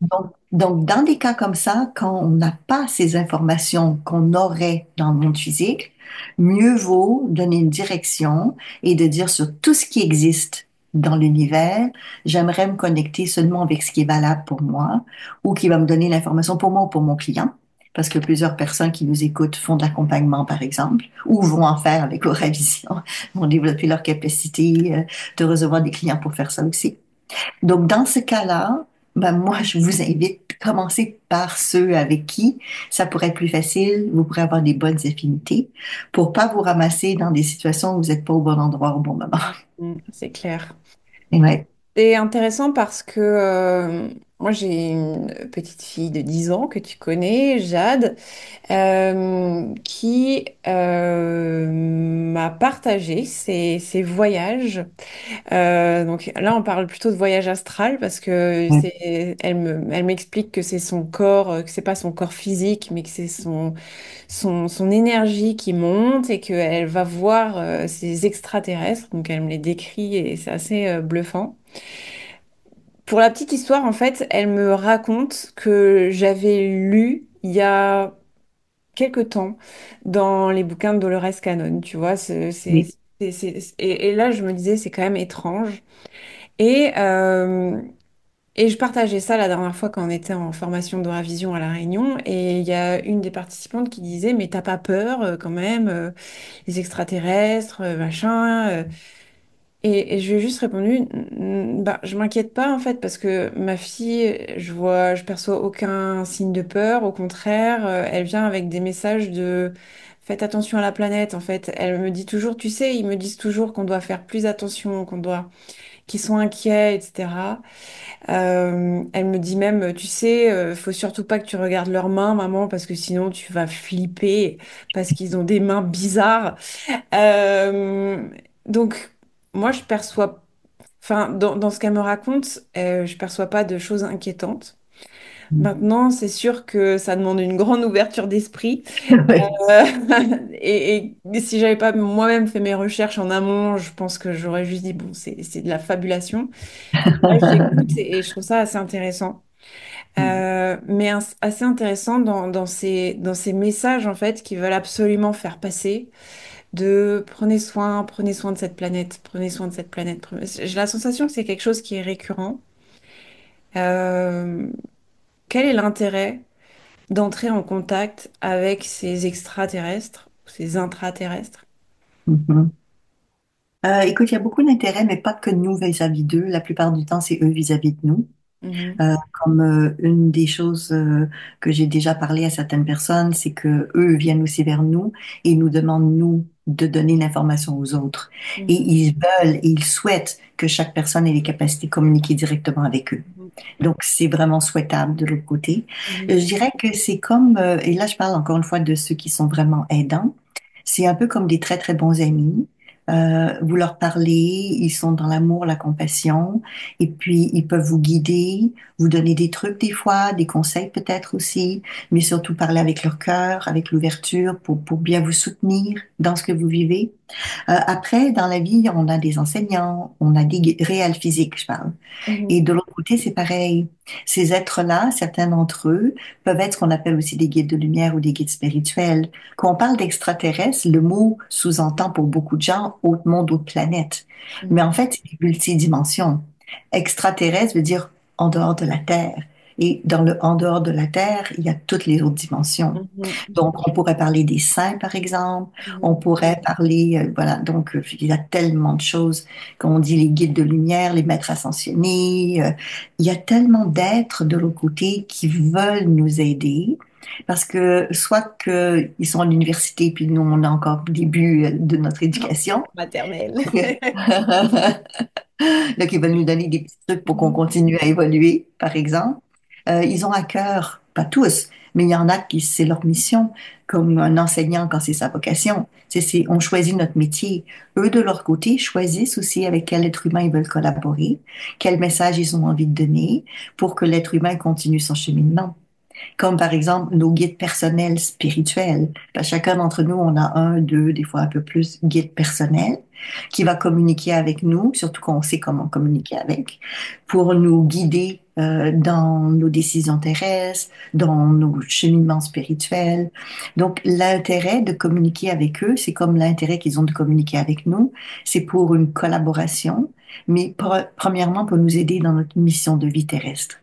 Donc, dans des cas comme ça, quand on n'a pas ces informations qu'on aurait dans le monde physique, mieux vaut donner une direction et de dire sur tout ce qui existe dans l'univers, j'aimerais me connecter seulement avec ce qui est valable pour moi ou qui va me donner l'information pour moi ou pour mon client. Parce que plusieurs personnes qui nous écoutent font de l'accompagnement, par exemple, ou vont en faire avec Aura Vision, vont développer leur capacité de recevoir des clients pour faire ça aussi. Donc, dans ce cas-là, ben, moi, je vous invite à commencer par ceux avec qui ça pourrait être plus facile, vous pourrez avoir des bonnes affinités pour pas vous ramasser dans des situations où vous n'êtes pas au bon endroit au bon moment. Mhm, c'est clair. Ouais. C'est intéressant parce que moi j'ai une petite fille de 10 ans que tu connais, Jade, qui m'a partagé ses voyages. Donc là on parle plutôt de voyage astral parce que Ouais. elle m'explique que c'est son corps, que c'est pas son corps physique, mais que c'est son énergie qui monte et qu'elle va voir ces extraterrestres. Donc elle me les décrit et c'est assez bluffant. Pour la petite histoire, en fait, elle me raconte que j'avais lu il y a quelque temps dans les bouquins de Dolores Cannon, tu vois, Oui. et là je me disais c'est quand même étrange. Et, euh, et je partageais ça la dernière fois quand on était en formation d'Euravision à La Réunion, et il y a une des participantes qui disait mais t'as pas peur quand même, les extraterrestres, machin. Et je lui ai juste répondu, bah, je m'inquiète pas en fait parce que ma fille, je perçois aucun signe de peur. Au contraire, elle vient avec des messages de faites attention à la planète. En fait, elle me dit toujours, tu sais, ils me disent toujours qu'on doit faire plus attention, qu'ils sont inquiets, etc. Elle me dit même, tu sais, faut surtout pas que tu regardes leurs mains, maman, parce que sinon tu vas flipper parce qu'ils ont des mains bizarres. Euh, donc, moi, je perçois, enfin, dans ce qu'elle me raconte, je perçois pas de choses inquiétantes. Maintenant, c'est sûr que ça demande une grande ouverture d'esprit. Oui. Euh, et si j'avais pas moi-même fait mes recherches en amont, je pense que j'aurais juste dit, bon, c'est de la fabulation. Là, j'écoute et je trouve ça assez intéressant. Mais assez intéressant dans ces messages, en fait, qui veulent absolument faire passer de prenez soin de cette planète, prenez soin de cette planète. J'ai la sensation que c'est quelque chose qui est récurrent. Euh, Quel est l'intérêt d'entrer en contact avec ces extraterrestres, ces intraterrestres? Mhm. Écoute, il y a beaucoup d'intérêt, mais pas que nous vis-à-vis d'eux. La plupart du temps, c'est eux vis-à-vis de nous. Mhm, Comme une des choses que j'ai déjà parlé à certaines personnes, c'est que eux viennent aussi vers nous et nous demandent, nous, de donner l'information aux autres. Et mhm, ils veulent et ils souhaitent que chaque personne ait les capacités de communiquer directement avec eux. mhm, Donc, c'est vraiment souhaitable de l'autre côté. mhm, Je dirais que c'est comme, et là, je parle encore une fois de ceux qui sont vraiment aidants, c'est un peu comme des très, très bons amis. Vous leur parlez, ils sont dans l'amour, la compassion, et puis ils peuvent vous guider, vous donner des trucs des fois, des conseils peut-être aussi, mais surtout parler avec leur cœur, avec l'ouverture pour bien vous soutenir dans ce que vous vivez. Après, dans la vie, on a des enseignants, on a des réels physiques, je parle. mhm, Et de l'autre côté, c'est pareil. Ces êtres-là, certains d'entre eux, peuvent être ce qu'on appelle aussi des guides de lumière ou des guides spirituels. Quand on parle d'extraterrestres, le mot sous-entend pour beaucoup de gens autre monde, autre planète. Mais mhm, en fait, c'est des multidimensions. Extraterrestre veut dire en dehors de la Terre. Et dans le en dehors de la Terre, il y a toutes les autres dimensions. mhm, Donc, on pourrait parler des saints, par exemple. On mhm, pourrait parler, voilà, donc il y a tellement de choses. Quand on dit les guides de lumière, les maîtres ascensionnés, il y a tellement d'êtres de l'autre côté qui veulent nous aider. Parce que soit qu'ils sont à l'université, puis nous, on est encore au début de notre mhm. éducation. Maternelle. Donc, ils veulent nous donner des petits trucs pour qu'on Mhm, continue à évoluer, par exemple. Ils ont à cœur, pas tous, mais il y en a qui c'est leur mission, comme un enseignant quand c'est sa vocation. On choisit notre métier. Eux, de leur côté, choisissent aussi avec quel être humain ils veulent collaborer, quel message ils ont envie de donner pour que l'être humain continue son cheminement. Comme par exemple nos guides personnels spirituels. Chacun d'entre nous, on a un, deux, des fois un peu plus guide personnel qui va communiquer avec nous, surtout qu'on sait comment communiquer avec, pour nous guider dans nos décisions terrestres, dans nos cheminements spirituels. Donc l'intérêt de communiquer avec eux, c'est comme l'intérêt qu'ils ont de communiquer avec nous, c'est pour une collaboration, mais premièrement pour nous aider dans notre mission de vie terrestre.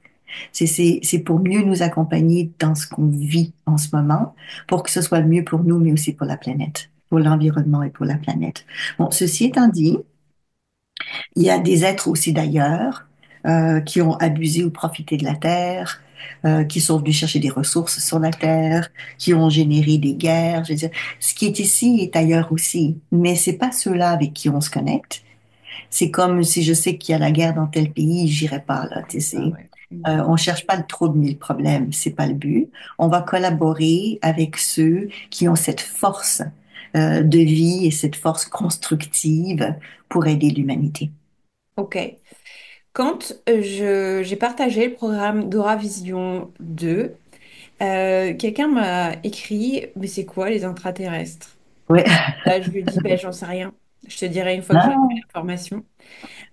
C'est pour mieux nous accompagner dans ce qu'on vit en ce moment, pour que ce soit mieux pour nous, mais aussi pour la planète, pour l'environnement et pour la planète. Bon, ceci étant dit, il y a des êtres aussi d'ailleurs qui ont abusé ou profité de la Terre, qui sont venus chercher des ressources sur la Terre, qui ont généré des guerres. Je veux dire, ce qui est ici est ailleurs aussi, mais c'est pas ceux-là avec qui on se connecte. C'est comme si je sais qu'il y a la guerre dans tel pays, j'irai pas là, tu ah sais. ouais. Mhm. On cherche pas le trop de mille problèmes, c'est pas le but. On va collaborer avec ceux qui ont cette force de vie et cette force constructive pour aider l'humanité. Ok. Quand j'ai partagé le programme Vision 2, quelqu'un m'a écrit, mais c'est quoi les intraterrestres? Ouais. Là, je lui ai dit, ben, j'en sais rien. Je te dirai une fois que j'aurai Ah. fait l'information.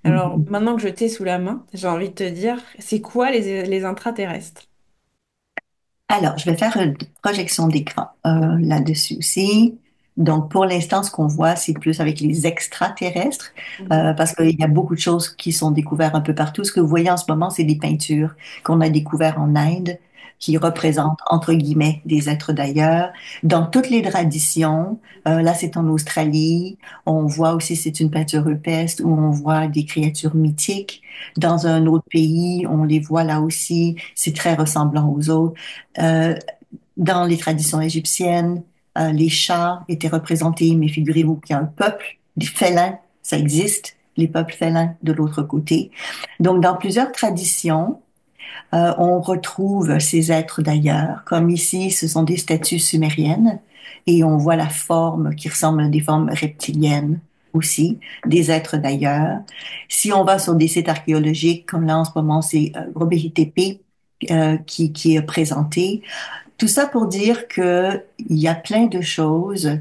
Alors, Mhm. maintenant que je t'ai sous la main, j'ai envie de te dire, c'est quoi les intraterrestres? Alors, je vais faire une projection d'écran là-dessus aussi. Donc, pour l'instant, ce qu'on voit, c'est plus avec les extraterrestres, Mhm, parce qu'il y a beaucoup de choses qui sont découvertes un peu partout. Ce que vous voyez en ce moment, c'est des peintures qu'on a découvertes en Inde, qui représentent, entre guillemets, des êtres d'ailleurs. Dans toutes les traditions, là c'est en Australie, on voit aussi, c'est une peinture rupestre où on voit des créatures mythiques. Dans un autre pays, on les voit là aussi, c'est très ressemblant aux autres. Euh, dans les traditions égyptiennes, les chats étaient représentés, mais figurez-vous qu'il y a un peuple, des félins, ça existe, les peuples félins de l'autre côté. Donc, dans plusieurs traditions, on retrouve ces êtres d'ailleurs, comme ici, ce sont des statues sumériennes, et on voit la forme qui ressemble à des formes reptiliennes aussi, des êtres d'ailleurs. Si on va sur des sites archéologiques, comme là en ce moment, c'est Göbekli Tepe qui est présenté, tout ça pour dire que il y a plein de choses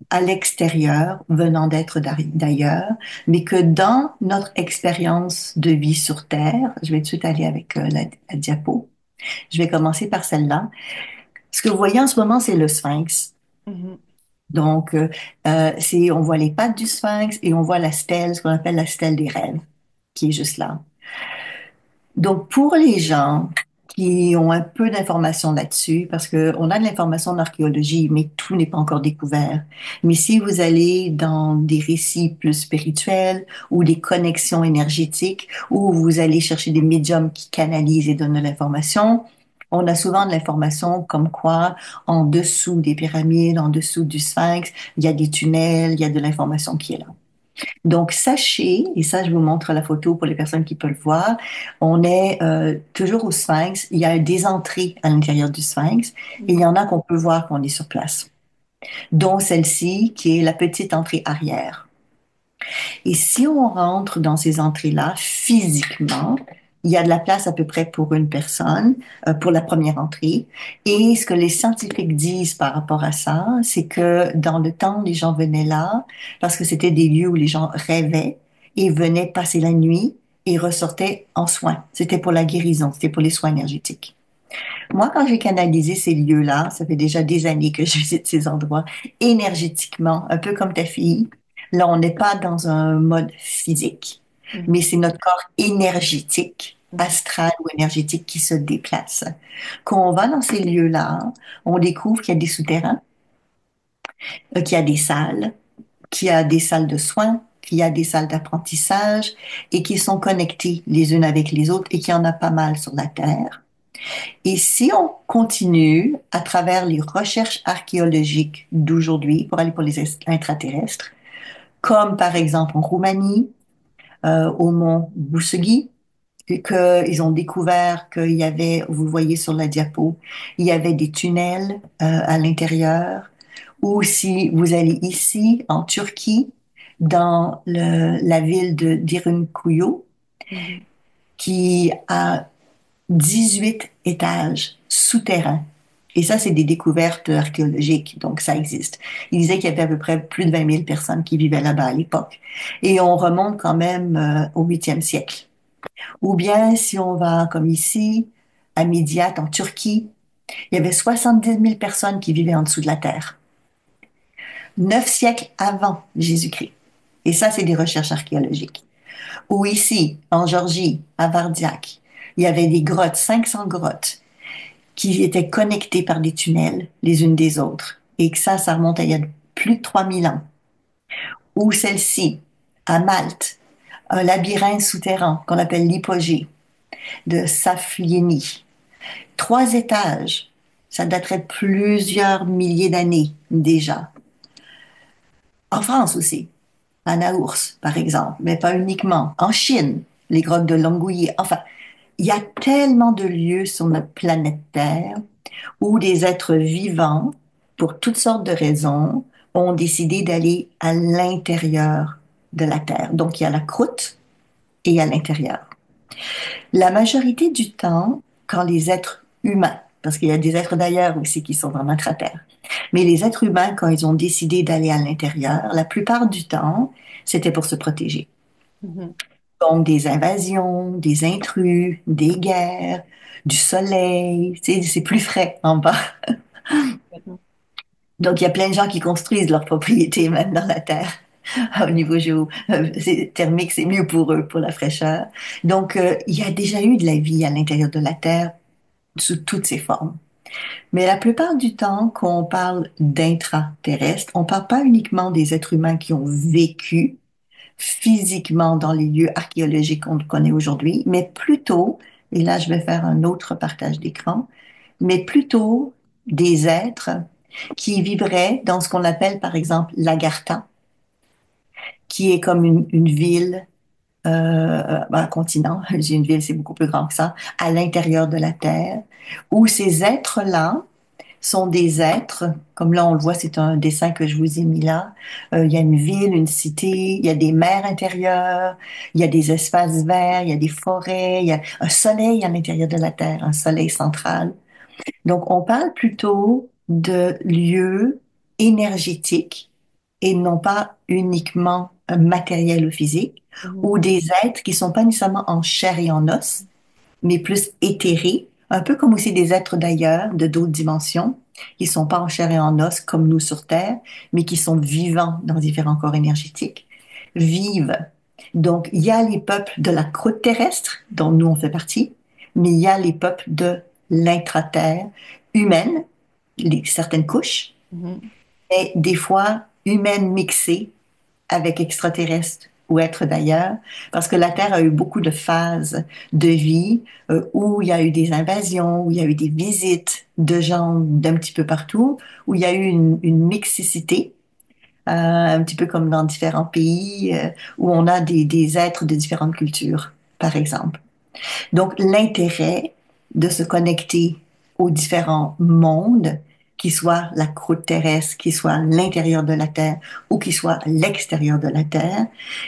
à l'extérieur venant d'être d'ailleurs, mais que dans notre expérience de vie sur Terre, je vais tout de suite aller avec la diapo. Je vais commencer par celle-là. Ce que vous voyez en ce moment, c'est le sphinx. Mhm. Donc, on voit les pattes du sphinx et on voit la stèle, ce qu'on appelle la stèle des rêves, qui est juste là. Donc, pour les gens qui ont un peu d'informations là-dessus, parce que on a de l'information en archéologie, mais tout n'est pas encore découvert. Mais si vous allez dans des récits plus spirituels ou des connexions énergétiques, ou vous allez chercher des médiums qui canalisent et donnent de l'information, on a souvent de l'information comme quoi, en dessous des pyramides, en dessous du sphinx, il y a des tunnels, il y a de l'information qui est là. Donc, sachez, et ça, je vous montre la photo pour les personnes qui peuvent le voir, on est toujours au Sphinx. Il y a des entrées à l'intérieur du Sphinx et il y en a qu'on peut voir qu'on est sur place, dont celle-ci qui est la petite entrée arrière. Et si on rentre dans ces entrées-là, physiquement, il y a de la place à peu près pour une personne pour la première entrée. Et ce que les scientifiques disent par rapport à ça, c'est que dans le temps, les gens venaient là parce que c'était des lieux où les gens rêvaient et venaient passer la nuit et ressortaient en soins. C'était pour la guérison, c'était pour les soins énergétiques. Moi, quand j'ai canalisé ces lieux-là, ça fait déjà des années que je visite ces endroits, énergétiquement, un peu comme ta fille, là, on n'est pas dans un mode physique, Mhm. mais c'est notre corps énergétique, Mhm. astral ou énergétique qui se déplace. Quand on va dans ces lieux-là, on découvre qu'il y a des souterrains, qu'il y a des salles, qu'il y a des salles de soins, qu'il y a des salles d'apprentissage et qui sont connectées les unes avec les autres et qu'il y en a pas mal sur la Terre. Et si on continue à travers les recherches archéologiques d'aujourd'hui pour aller pour les intraterrestres, comme par exemple en Roumanie, au mont Bousegui, qu'ils ont découvert qu'il y avait, vous voyez sur la diapo, il y avait des tunnels à l'intérieur, ou si vous allez ici en Turquie, dans la ville de d'Irunkuyu, Mhm. qui a 18 étages souterrains. Et ça, c'est des découvertes archéologiques, donc ça existe. Il disait qu'il y avait à peu près plus de 20 000 personnes qui vivaient là-bas à l'époque. Et on remonte quand même au 8e siècle. Ou bien, si on va comme ici, à Midyat, en Turquie, il y avait 70 000 personnes qui vivaient en dessous de la terre. 9 siècles avant Jésus-Christ. Et ça, c'est des recherches archéologiques. Ou ici, en Géorgie, à Vardiak, il y avait des grottes, 500 grottes, qui étaient connectées par des tunnels les unes des autres. Et que ça remonte à il y a plus de 3000 ans. Ou celle-ci, à Malte, un labyrinthe souterrain qu'on appelle l'hypogée de Saflieni. 3 étages. Ça daterait de plusieurs milliers d'années déjà. En France aussi, à Naours, par exemple, mais pas uniquement. En Chine, les grottes de Longouillet. Enfin, il y a tellement de lieux sur notre planète Terre où des êtres vivants, pour toutes sortes de raisons, ont décidé d'aller à l'intérieur de la Terre. Donc, il y a la croûte et il y a l'intérieur. La majorité du temps, quand les êtres humains, parce qu'il y a des êtres d'ailleurs aussi qui sont vraiment terre, mais les êtres humains, quand ils ont décidé d'aller à l'intérieur, la plupart du temps, c'était pour se protéger. Mhm. Donc, des invasions, des intrus, des guerres, du soleil, c'est plus frais en bas. Complètement. Donc, il y a plein de gens qui construisent leurs propriétés même dans la terre. Au niveau thermique, c'est mieux pour eux, pour la fraîcheur. Donc, il y a déjà eu de la vie à l'intérieur de la Terre sous toutes ses formes. Mais la plupart du temps, quand on parle d'intraterrestres, on parle pas uniquement des êtres humains qui ont vécu physiquement dans les lieux archéologiques qu'on connaît aujourd'hui, mais plutôt, et là je vais faire un autre partage d'écran, mais plutôt des êtres qui vivraient dans ce qu'on appelle par exemple l'Agartha, qui est comme une ville, un continent, j'ai une ville, c'est beaucoup plus grand que ça, à l'intérieur de la Terre, où ces êtres-là sont des êtres, comme là on le voit, c'est un dessin que je vous ai mis là. Il y a une ville, une cité, il y a des mers intérieures, il y a des espaces verts, il y a des forêts, il y a un soleil à l'intérieur de la Terre, un soleil central. Donc on parle plutôt de lieux énergétiques et non pas uniquement matériels ou physiques, Mhm. ou des êtres qui sont pas nécessairement en chair et en os, mais plus éthérés, un peu comme aussi des êtres d'ailleurs, de d'autres dimensions, qui sont pas en chair et en os comme nous sur Terre, mais qui sont vivants dans différents corps énergétiques, vivent. Donc, il y a les peuples de la croûte terrestre, dont nous on fait partie, mais il y a les peuples de l'intraterre humaine, certaines couches, Mhm. et des fois humaines mixées avec extraterrestres ou êtres d'ailleurs, parce que la Terre a eu beaucoup de phases de vie où il y a eu des invasions, où il y a eu des visites de gens d'un petit peu partout, où il y a eu une mixicité, un petit peu comme dans différents pays, où on a des êtres de différentes cultures, par exemple. Donc, l'intérêt de se connecter aux différents mondes, qui soit la croûte terrestre, qui soit l'intérieur de la Terre ou qui soit l'extérieur de la Terre,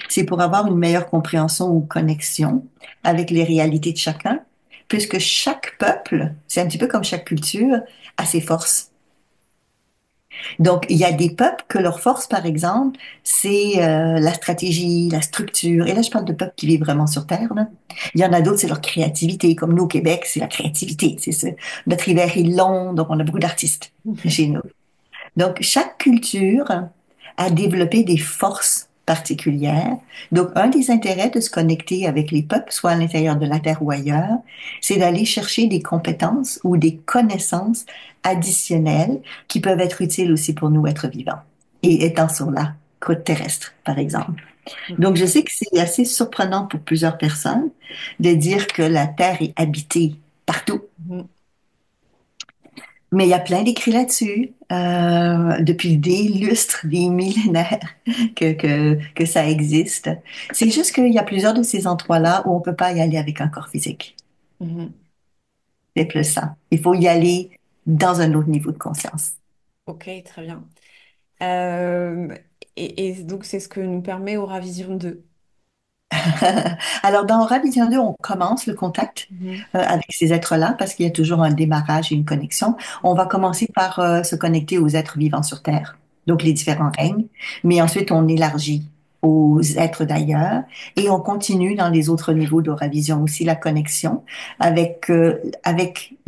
c'est pour avoir une meilleure compréhension ou connexion avec les réalités de chacun, puisque chaque peuple, c'est un petit peu comme chaque culture, a ses forces. Donc, il y a des peuples que leur force, par exemple, c'est la stratégie, la structure. Et là, je parle de peuples qui vivent vraiment sur Terre, là. Il y en a d'autres, c'est leur créativité. Comme nous, au Québec, c'est la créativité. C'est ça. Notre hiver est long, donc on a beaucoup d'artistes chez nous. Donc, chaque culture a développé des forces particulières. Donc, un des intérêts de se connecter avec les peuples, soit à l'intérieur de la Terre ou ailleurs, c'est d'aller chercher des compétences ou des connaissances additionnelles qui peuvent être utiles aussi pour nous, êtres vivants, et étant sur la côte terrestre, par exemple. Donc, je sais que c'est assez surprenant pour plusieurs personnes de dire que la Terre est habitée partout. Mhm. Mais il y a plein d'écrits là-dessus, depuis des lustres, des millénaires que ça existe. C'est juste qu'il y a plusieurs de ces endroits-là où on peut pas y aller avec un corps physique. Mhm. C'est plus ça. Il faut y aller dans un autre niveau de conscience. Ok, très bien. Euh, et donc, c'est ce que nous permet Aura Vision 2. Alors, dans Ravision 2, on commence le contact Mhm. avec ces êtres-là parce qu'il y a toujours un démarrage et une connexion. On va commencer par se connecter aux êtres vivants sur Terre, donc les différents règnes, mais ensuite on élargit aux êtres d'ailleurs et on continue dans les autres niveaux d'Euravision aussi la connexion avec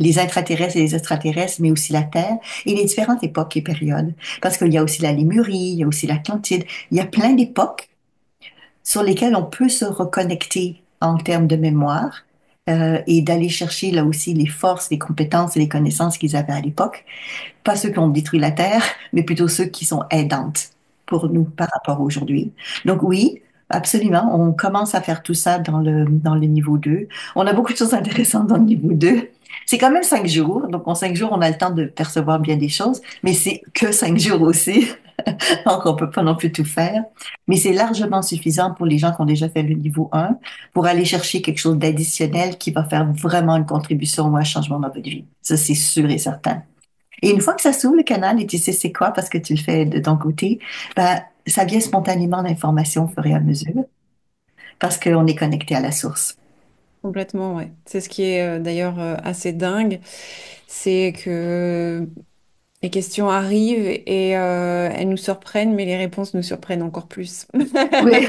les intraterrestres et les extraterrestres, mais aussi la Terre et les différentes époques et périodes. Parce qu'il y a aussi la Lémurie, il y a aussi l'Atlantide, il y a plein d'époques sur lesquels on peut se reconnecter en termes de mémoire et d'aller chercher là aussi les forces, les compétences et les connaissances qu'ils avaient à l'époque. Pas ceux qui ont détruit la Terre, mais plutôt ceux qui sont aidantes pour nous par rapport à aujourd'hui. Donc oui, absolument, on commence à faire tout ça dans le niveau 2. On a beaucoup de choses intéressantes dans le niveau 2. C'est quand même 5 jours, donc en 5 jours, on a le temps de percevoir bien des choses, mais c'est que 5 jours aussi. Donc, on peut pas non plus tout faire. Mais c'est largement suffisant pour les gens qui ont déjà fait le niveau 1 pour aller chercher quelque chose d'additionnel qui va faire vraiment une contribution ou un changement dans votre vie. Ça, c'est sûr et certain. Et une fois que ça s'ouvre le canal et tu sais c'est quoi parce que tu le fais de ton côté, ben, ça vient spontanément l'information au fur et à mesure parce qu'on est connecté à la source. Complètement, ouais. C'est ce qui est d'ailleurs assez dingue, c'est que Les questions arrivent et elles nous surprennent, mais les réponses nous surprennent encore plus. Oui.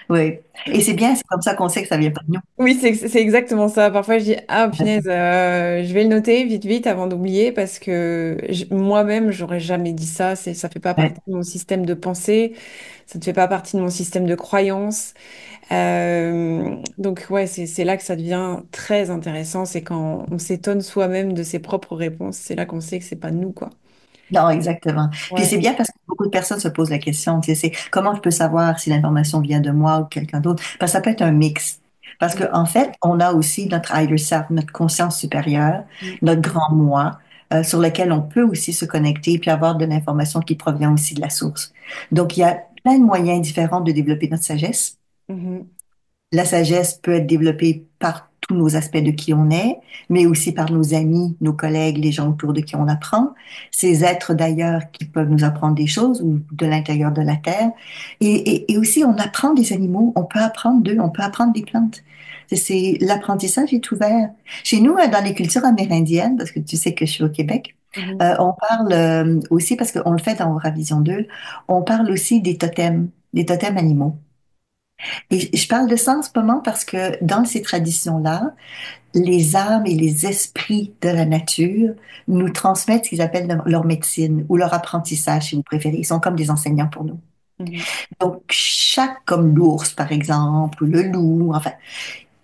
Oui. Et c'est bien, c'est comme ça qu'on sait que ça vient pas de nous. Oui, c'est exactement ça. Parfois, je dis, ah, punaise, je vais le noter vite, vite avant d'oublier parce que moi-même, j'aurais jamais dit ça. Ça fait pas Ouais. partie de mon système de pensée. Ça ne fait pas partie de mon système de croyance. Donc, ouais, c'est là que ça devient très intéressant. C'est quand on s'étonne soi-même de ses propres réponses. C'est là qu'on sait que c'est pas nous, quoi. Non, exactement. Puis Ouais. c'est bien parce que beaucoup de personnes se posent la question, tu sais, c'est comment je peux savoir si l'information vient de moi ou quelqu'un d'autre? Parce que ça peut être un mix. Parce que en fait, on a aussi notre higher self, notre conscience supérieure, Mm. notre grand moi, sur lequel on peut aussi se connecter puis avoir de l'information qui provient aussi de la source. Donc, il y a plein de moyens différents de développer notre sagesse. Mhm. La sagesse peut être développée par tous nos aspects de qui on est, mais aussi par nos amis, nos collègues, les gens autour de qui on apprend, ces êtres d'ailleurs qui peuvent nous apprendre des choses ou de l'intérieur de la terre. Et aussi, on apprend des animaux, on peut apprendre d'eux, on peut apprendre des plantes. L'apprentissage est ouvert. Chez nous, dans les cultures amérindiennes, parce que tu sais que je suis au Québec, Mhm. on parle aussi, parce qu'on le fait dans Ravision 2, on parle aussi des totems animaux. Et je parle de ça en ce moment parce que dans ces traditions-là, les âmes et les esprits de la nature nous transmettent ce qu'ils appellent leur médecine ou leur apprentissage, si vous préférez. Ils sont comme des enseignants pour nous. Mhm. Donc, chaque, comme l'ours, par exemple, ou le loup, enfin,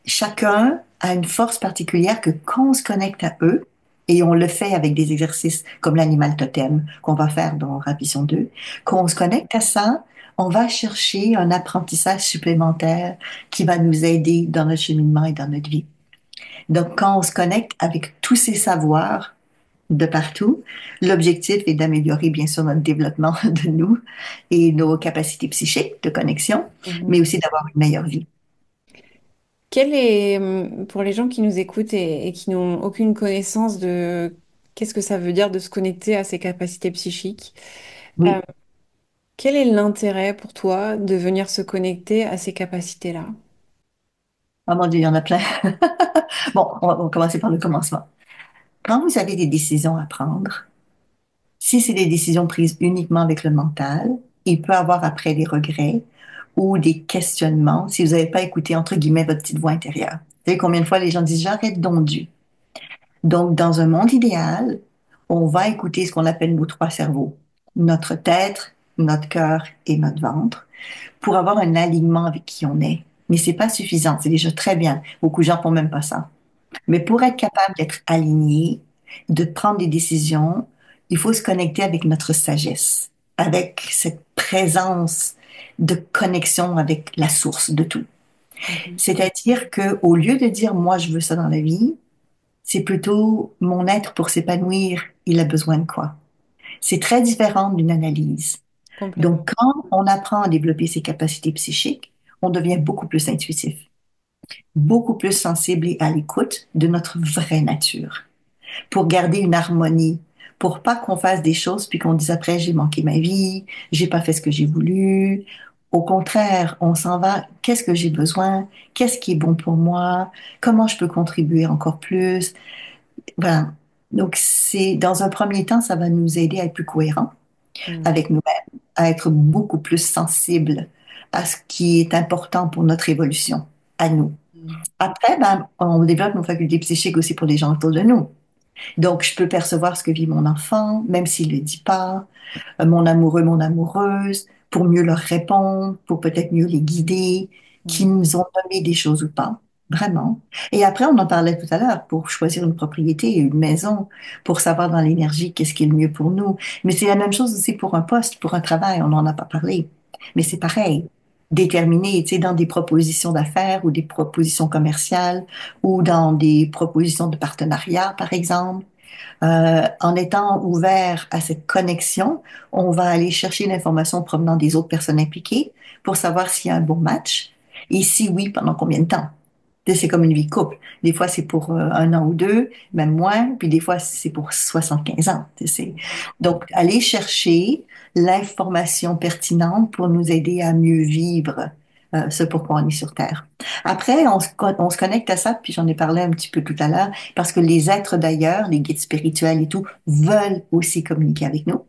chacun a une force particulière que quand on se connecte à eux, et on le fait avec des exercices comme l'animal totem qu'on va faire dans Ravision 2, quand on se connecte à ça, on va chercher un apprentissage supplémentaire qui va nous aider dans notre cheminement et dans notre vie. Donc, quand on se connecte avec tous ces savoirs de partout, l'objectif est d'améliorer bien sûr notre développement de nous et nos capacités psychiques de connexion, Mhm. mais aussi d'avoir une meilleure vie. Quel est, pour les gens qui nous écoutent et qui n'ont aucune connaissance de qu'est-ce que ça veut dire de se connecter à ses capacités psychiques, euh, Oui, quel est l'intérêt pour toi de venir se connecter à ces capacités-là? oh mon Dieu, il y en a plein. Bon, on va commencer par le commencement. Quand vous avez des décisions à prendre, si c'est des décisions prises uniquement avec le mental, il peut avoir après des regrets ou des questionnements si vous n'avez pas écouté, entre guillemets, votre petite voix intérieure. Vous savez combien de fois les gens disent j'arrête donc Dieu. Donc, dans un monde idéal, on va écouter ce qu'on appelle nos trois cerveaux, notre tête, notre cœur et notre ventre, pour avoir un alignement avec qui on est. Mais c'est pas suffisant, c'est déjà très bien. Beaucoup de gens font même pas ça. Mais pour être capable d'être aligné, de prendre des décisions, il faut se connecter avec notre sagesse, avec cette présence de connexion avec la source de tout. Mhm. C'est-à-dire que au lieu de dire moi je veux ça dans la vie, c'est plutôt mon être pour s'épanouir, il a besoin de quoi? C'est très différent d'une analyse. Complètement. Donc quand on apprend à développer ses capacités psychiques, on devient beaucoup plus intuitif, beaucoup plus sensible et à l'écoute de notre vraie nature, pour garder une harmonie, pour pas qu'on fasse des choses puis qu'on dise après j'ai manqué ma vie, j'ai pas fait ce que j'ai voulu. Au contraire, on s'en va, qu'est-ce que j'ai besoin, qu'est-ce qui est bon pour moi, comment je peux contribuer encore plus. Voilà. Donc c'est dans un premier temps, ça va nous aider à être plus cohérents Mhm. avec nous-mêmes, à être beaucoup plus sensibles à ce qui est important pour notre évolution, à nous. Après, ben, on développe nos facultés psychiques aussi pour les gens autour de nous. Donc, je peux percevoir ce que vit mon enfant, même s'il ne le dit pas, mon amoureux, mon amoureuse, pour mieux leur répondre, pour peut-être mieux les guider, qui Mhm. nous ont donné des choses ou pas, vraiment. Et après, on en parlait tout à l'heure, pour choisir une propriété, une maison, pour savoir dans l'énergie qu'est-ce qui est le mieux pour nous. Mais c'est la même chose aussi pour un poste, pour un travail, on n'en a pas parlé. Mais c'est pareil. Déterminer, tu sais, dans des propositions d'affaires ou des propositions commerciales ou dans des propositions de partenariat, par exemple. En étant ouvert à cette connexion, on va aller chercher l'information provenant des autres personnes impliquées pour savoir s'il y a un bon match et si oui, pendant combien de temps. Tu sais, c'est comme une vie de couple. Des fois, c'est pour un an ou deux, même moins, puis des fois, c'est pour 75 ans. Tu sais. Donc, aller chercher l'information pertinente pour nous aider à mieux vivre ce pourquoi on est sur Terre. Après, on se connecte à ça, puis j'en ai parlé un petit peu tout à l'heure, parce que les êtres d'ailleurs, les guides spirituels et tout, veulent aussi communiquer avec nous.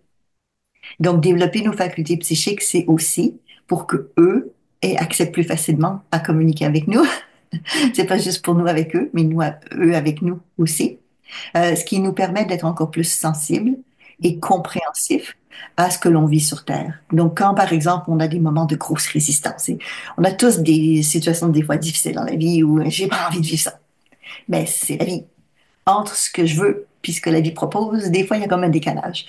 Donc, développer nos facultés psychiques, c'est aussi pour que eux aient accès plus facilement à communiquer avec nous. C'est pas juste pour nous avec eux, mais nous, eux avec nous aussi. Ce qui nous permet d'être encore plus sensibles et compréhensifs à ce que l'on vit sur Terre. Donc, quand, par exemple, on a des moments de grosse résistance, et on a tous des situations des fois difficiles dans la vie où j'ai pas envie de vivre ça. Mais c'est la vie. Entre ce que je veux puis ce que la vie propose, des fois, il y a comme un décalage.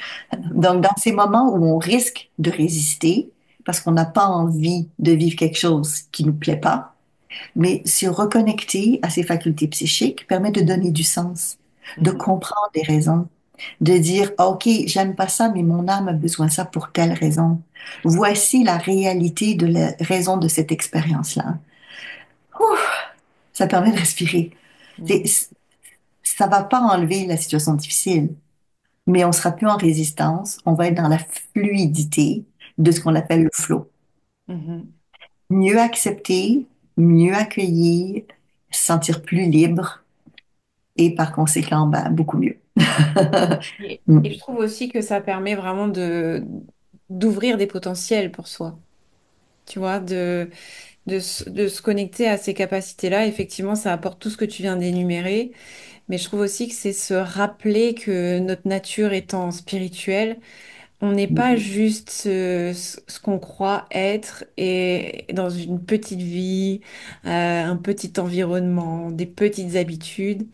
Donc, dans ces moments où on risque de résister, parce qu'on n'a pas envie de vivre quelque chose qui nous plaît pas, mais se reconnecter à ses facultés psychiques permet de donner du sens, de Mhm. comprendre les raisons, de dire, OK, j'aime pas ça, mais mon âme a besoin de ça pour telle raison. Voici la réalité de la raison de cette expérience-là. Ouf, ça permet de respirer. C'est- Mhm. Ça va pas enlever la situation difficile, mais on sera plus en résistance, on va être dans la fluidité de ce qu'on appelle le flow. Mhm. Mieux accepter, mieux accueillir, se sentir plus libre et par conséquent, ben, beaucoup mieux. Et je trouve aussi que ça permet vraiment d'ouvrir des potentiels pour soi. Tu vois, de se connecter à ces capacités-là. Effectivement, ça apporte tout ce que tu viens d'énumérer. Mais je trouve aussi que c'est se rappeler que notre nature étant spirituelle, on n'est pas juste ce qu'on croit être et dans une petite vie, un petit environnement, des petites habitudes,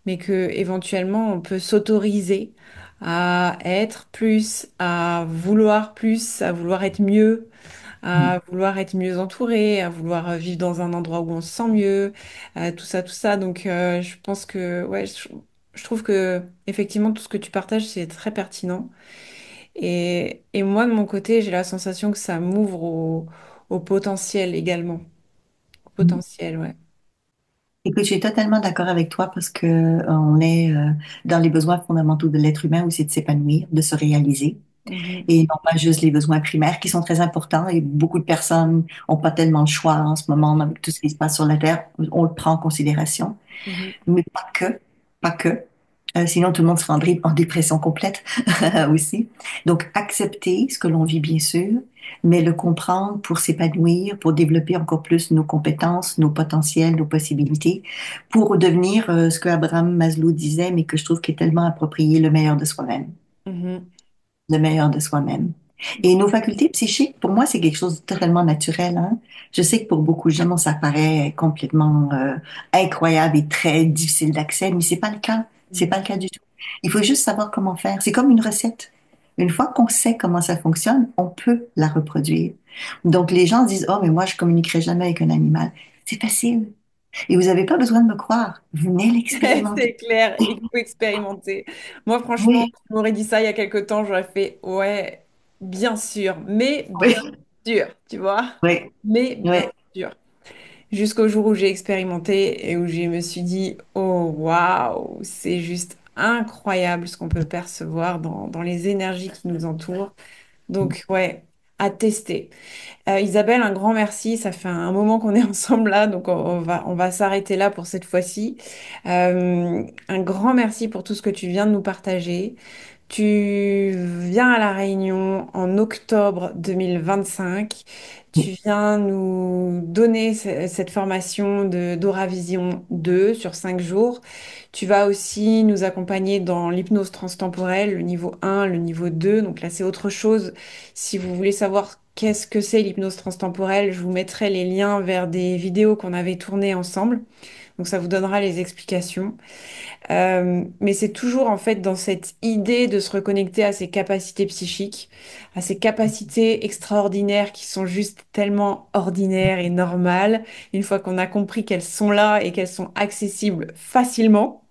mais que éventuellement on peut s'autoriser à être plus, à vouloir être mieux, à vouloir être mieux entouré, à vouloir vivre dans un endroit où on se sent mieux, tout ça, tout ça. Donc, je pense que, ouais, je trouve que effectivement tout ce que tu partages, c'est très pertinent. Et moi, de mon côté, j'ai la sensation que ça m'ouvre au potentiel également. Au potentiel, ouais. Écoute, je suis totalement d'accord avec toi parce que on est dans les besoins fondamentaux de l'être humain aussi de s'épanouir, de se réaliser. Mhm, Et non pas juste les besoins primaires qui sont très importants et beaucoup de personnes n'ont pas tellement le choix en ce moment avec tout ce qui se passe sur la Terre. On le prend en considération, mhm, mais pas que, pas que. Sinon, tout le monde se rendrait en dépression complète aussi. Donc, accepter ce que l'on vit, bien sûr, mais le comprendre pour s'épanouir, pour développer encore plus nos compétences, nos potentiels, nos possibilités, pour devenir ce que Abraham Maslow disait, mais que je trouve qui est tellement approprié, le meilleur de soi-même, mhm, le meilleur de soi-même. Et nos facultés psychiques, pour moi, c'est quelque chose de totalement naturel, hein. Je sais que pour beaucoup de gens, ça paraît complètement incroyable et très difficile d'accès, mais c'est pas le cas. C'est pas mhm. le cas du tout. Il faut juste savoir comment faire. C'est comme une recette. Une fois qu'on sait comment ça fonctionne, on peut la reproduire. Donc les gens disent, oh, mais moi, je communiquerai jamais avec un animal. C'est facile. Et vous n'avez pas besoin de me croire. Venez l'expérimenter. C'est clair, il faut expérimenter. Moi, franchement, Oui, tu m'aurais dit ça il y a quelque temps, j'aurais fait, ouais, bien sûr, mais bien oui, sûr, tu vois, oui, mais oui. bien sûr. Jusqu'au jour où j'ai expérimenté et où je me suis dit, oh waouh, c'est juste incroyable ce qu'on peut percevoir dans les énergies qui nous entourent. Donc, ouais, à tester. Isabelle, un grand merci. Ça fait un moment qu'on est ensemble là, donc on va s'arrêter là pour cette fois-ci. Un grand merci pour tout ce que tu viens de nous partager. Tu viens à La Réunion en octobre 2025. Tu viens nous donner cette formation de d'Oravision 2 sur 5 jours. Tu vas aussi nous accompagner dans l'hypnose transtemporelle, le niveau 1, le niveau 2. Donc là, c'est autre chose. Si vous voulez savoir qu'est-ce que c'est l'hypnose transtemporelle, je vous mettrai les liens vers des vidéos qu'on avait tournées ensemble. Donc ça vous donnera les explications. Mais c'est toujours en fait dans cette idée de se reconnecter à ses capacités psychiques, à ses capacités extraordinaires qui sont juste tellement ordinaires et normales, une fois qu'on a compris qu'elles sont là et qu'elles sont accessibles facilement.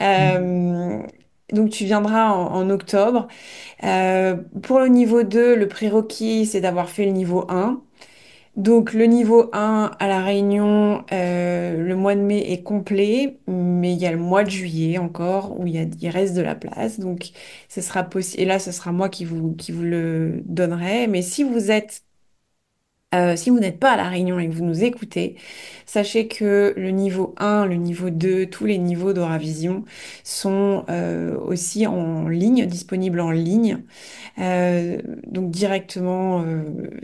Euh, donc tu viendras en octobre. Pour le niveau 2, le prérequis, c'est d'avoir fait le niveau 1. Donc le niveau 1 à La Réunion, le mois de mai est complet, mais il y a le mois de juillet encore où il reste de la place. Donc ce sera possible. Et là, ce sera moi qui vous le donnerai. Mais si vous êtes Si vous n'êtes pas à La Réunion et que vous nous écoutez, sachez que le niveau 1, le niveau 2, tous les niveaux d'Euravision sont aussi en ligne, disponibles en ligne, donc directement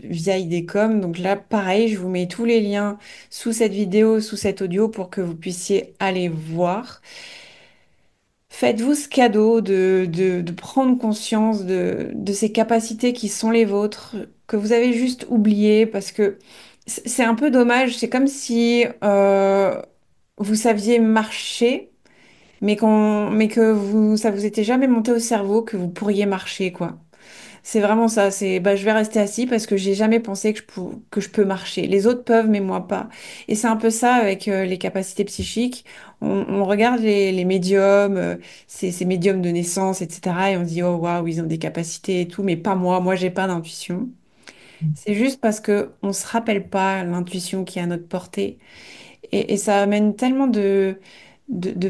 via IDECOM. Donc là, pareil, je vous mets tous les liens sous cette vidéo, sous cet audio pour que vous puissiez aller voir. Faites-vous ce cadeau de prendre conscience de ces capacités qui sont les vôtres, que vous avez juste oubliées, parce que c'est un peu dommage. C'est comme si vous saviez marcher, mais que ça vous était jamais monté au cerveau que vous pourriez marcher, quoi. C'est vraiment ça. C'est, bah, je vais rester assis parce que j'ai jamais pensé que je peux marcher. Les autres peuvent, mais moi pas. Et c'est un peu ça avec les capacités psychiques. On regarde les médiums, ces médiums de naissance, etc. Et on se dit, oh waouh, ils ont des capacités et tout, mais pas moi. Moi, j'ai pas d'intuition. C'est juste parce que on se rappelle pas l'intuition qui est à notre portée. Et ça amène tellement de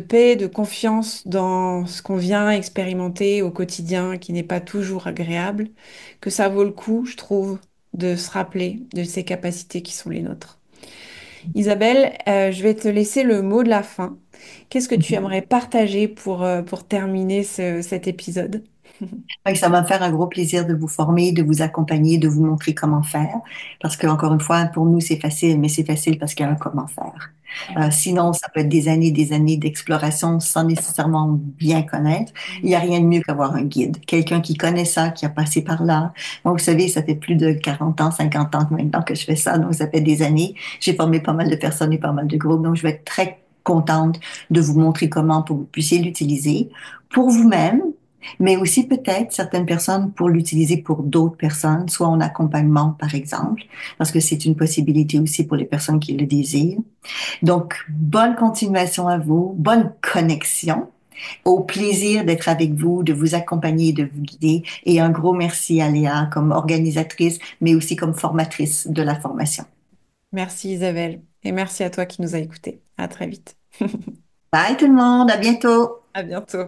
paix, de confiance dans ce qu'on vient expérimenter au quotidien, qui n'est pas toujours agréable, que ça vaut le coup, je trouve, de se rappeler de ces capacités qui sont les nôtres. Isabelle, je vais te laisser le mot de la fin. Qu'est-ce que tu aimerais partager pour terminer cet épisode? Oui, ça va me faire un gros plaisir de vous former, de vous accompagner, de vous montrer comment faire. Parce que, encore une fois, pour nous, c'est facile, mais c'est facile parce qu'il y a un comment faire. Sinon, ça peut être des années d'exploration sans nécessairement bien connaître. Il n'y a rien de mieux qu'avoir un guide, quelqu'un qui connaît ça, qui a passé par là. Moi, vous savez, ça fait plus de 40 ans, 50 ans maintenant que je fais ça, donc ça fait des années. J'ai formé pas mal de personnes et pas mal de groupes, donc je vais être très contente de vous montrer comment pour que vous puissiez l'utiliser pour vous-même, mais aussi peut-être certaines personnes pour l'utiliser pour d'autres personnes, soit en accompagnement, par exemple, parce que c'est une possibilité aussi pour les personnes qui le désirent. Donc, bonne continuation à vous, bonne connexion, au plaisir d'être avec vous, de vous accompagner, de vous guider, et un gros merci à Léa comme organisatrice, mais aussi comme formatrice de la formation. Merci Isabelle, et merci à toi qui nous as écoutés. À très vite. Bye tout le monde, à bientôt! À bientôt.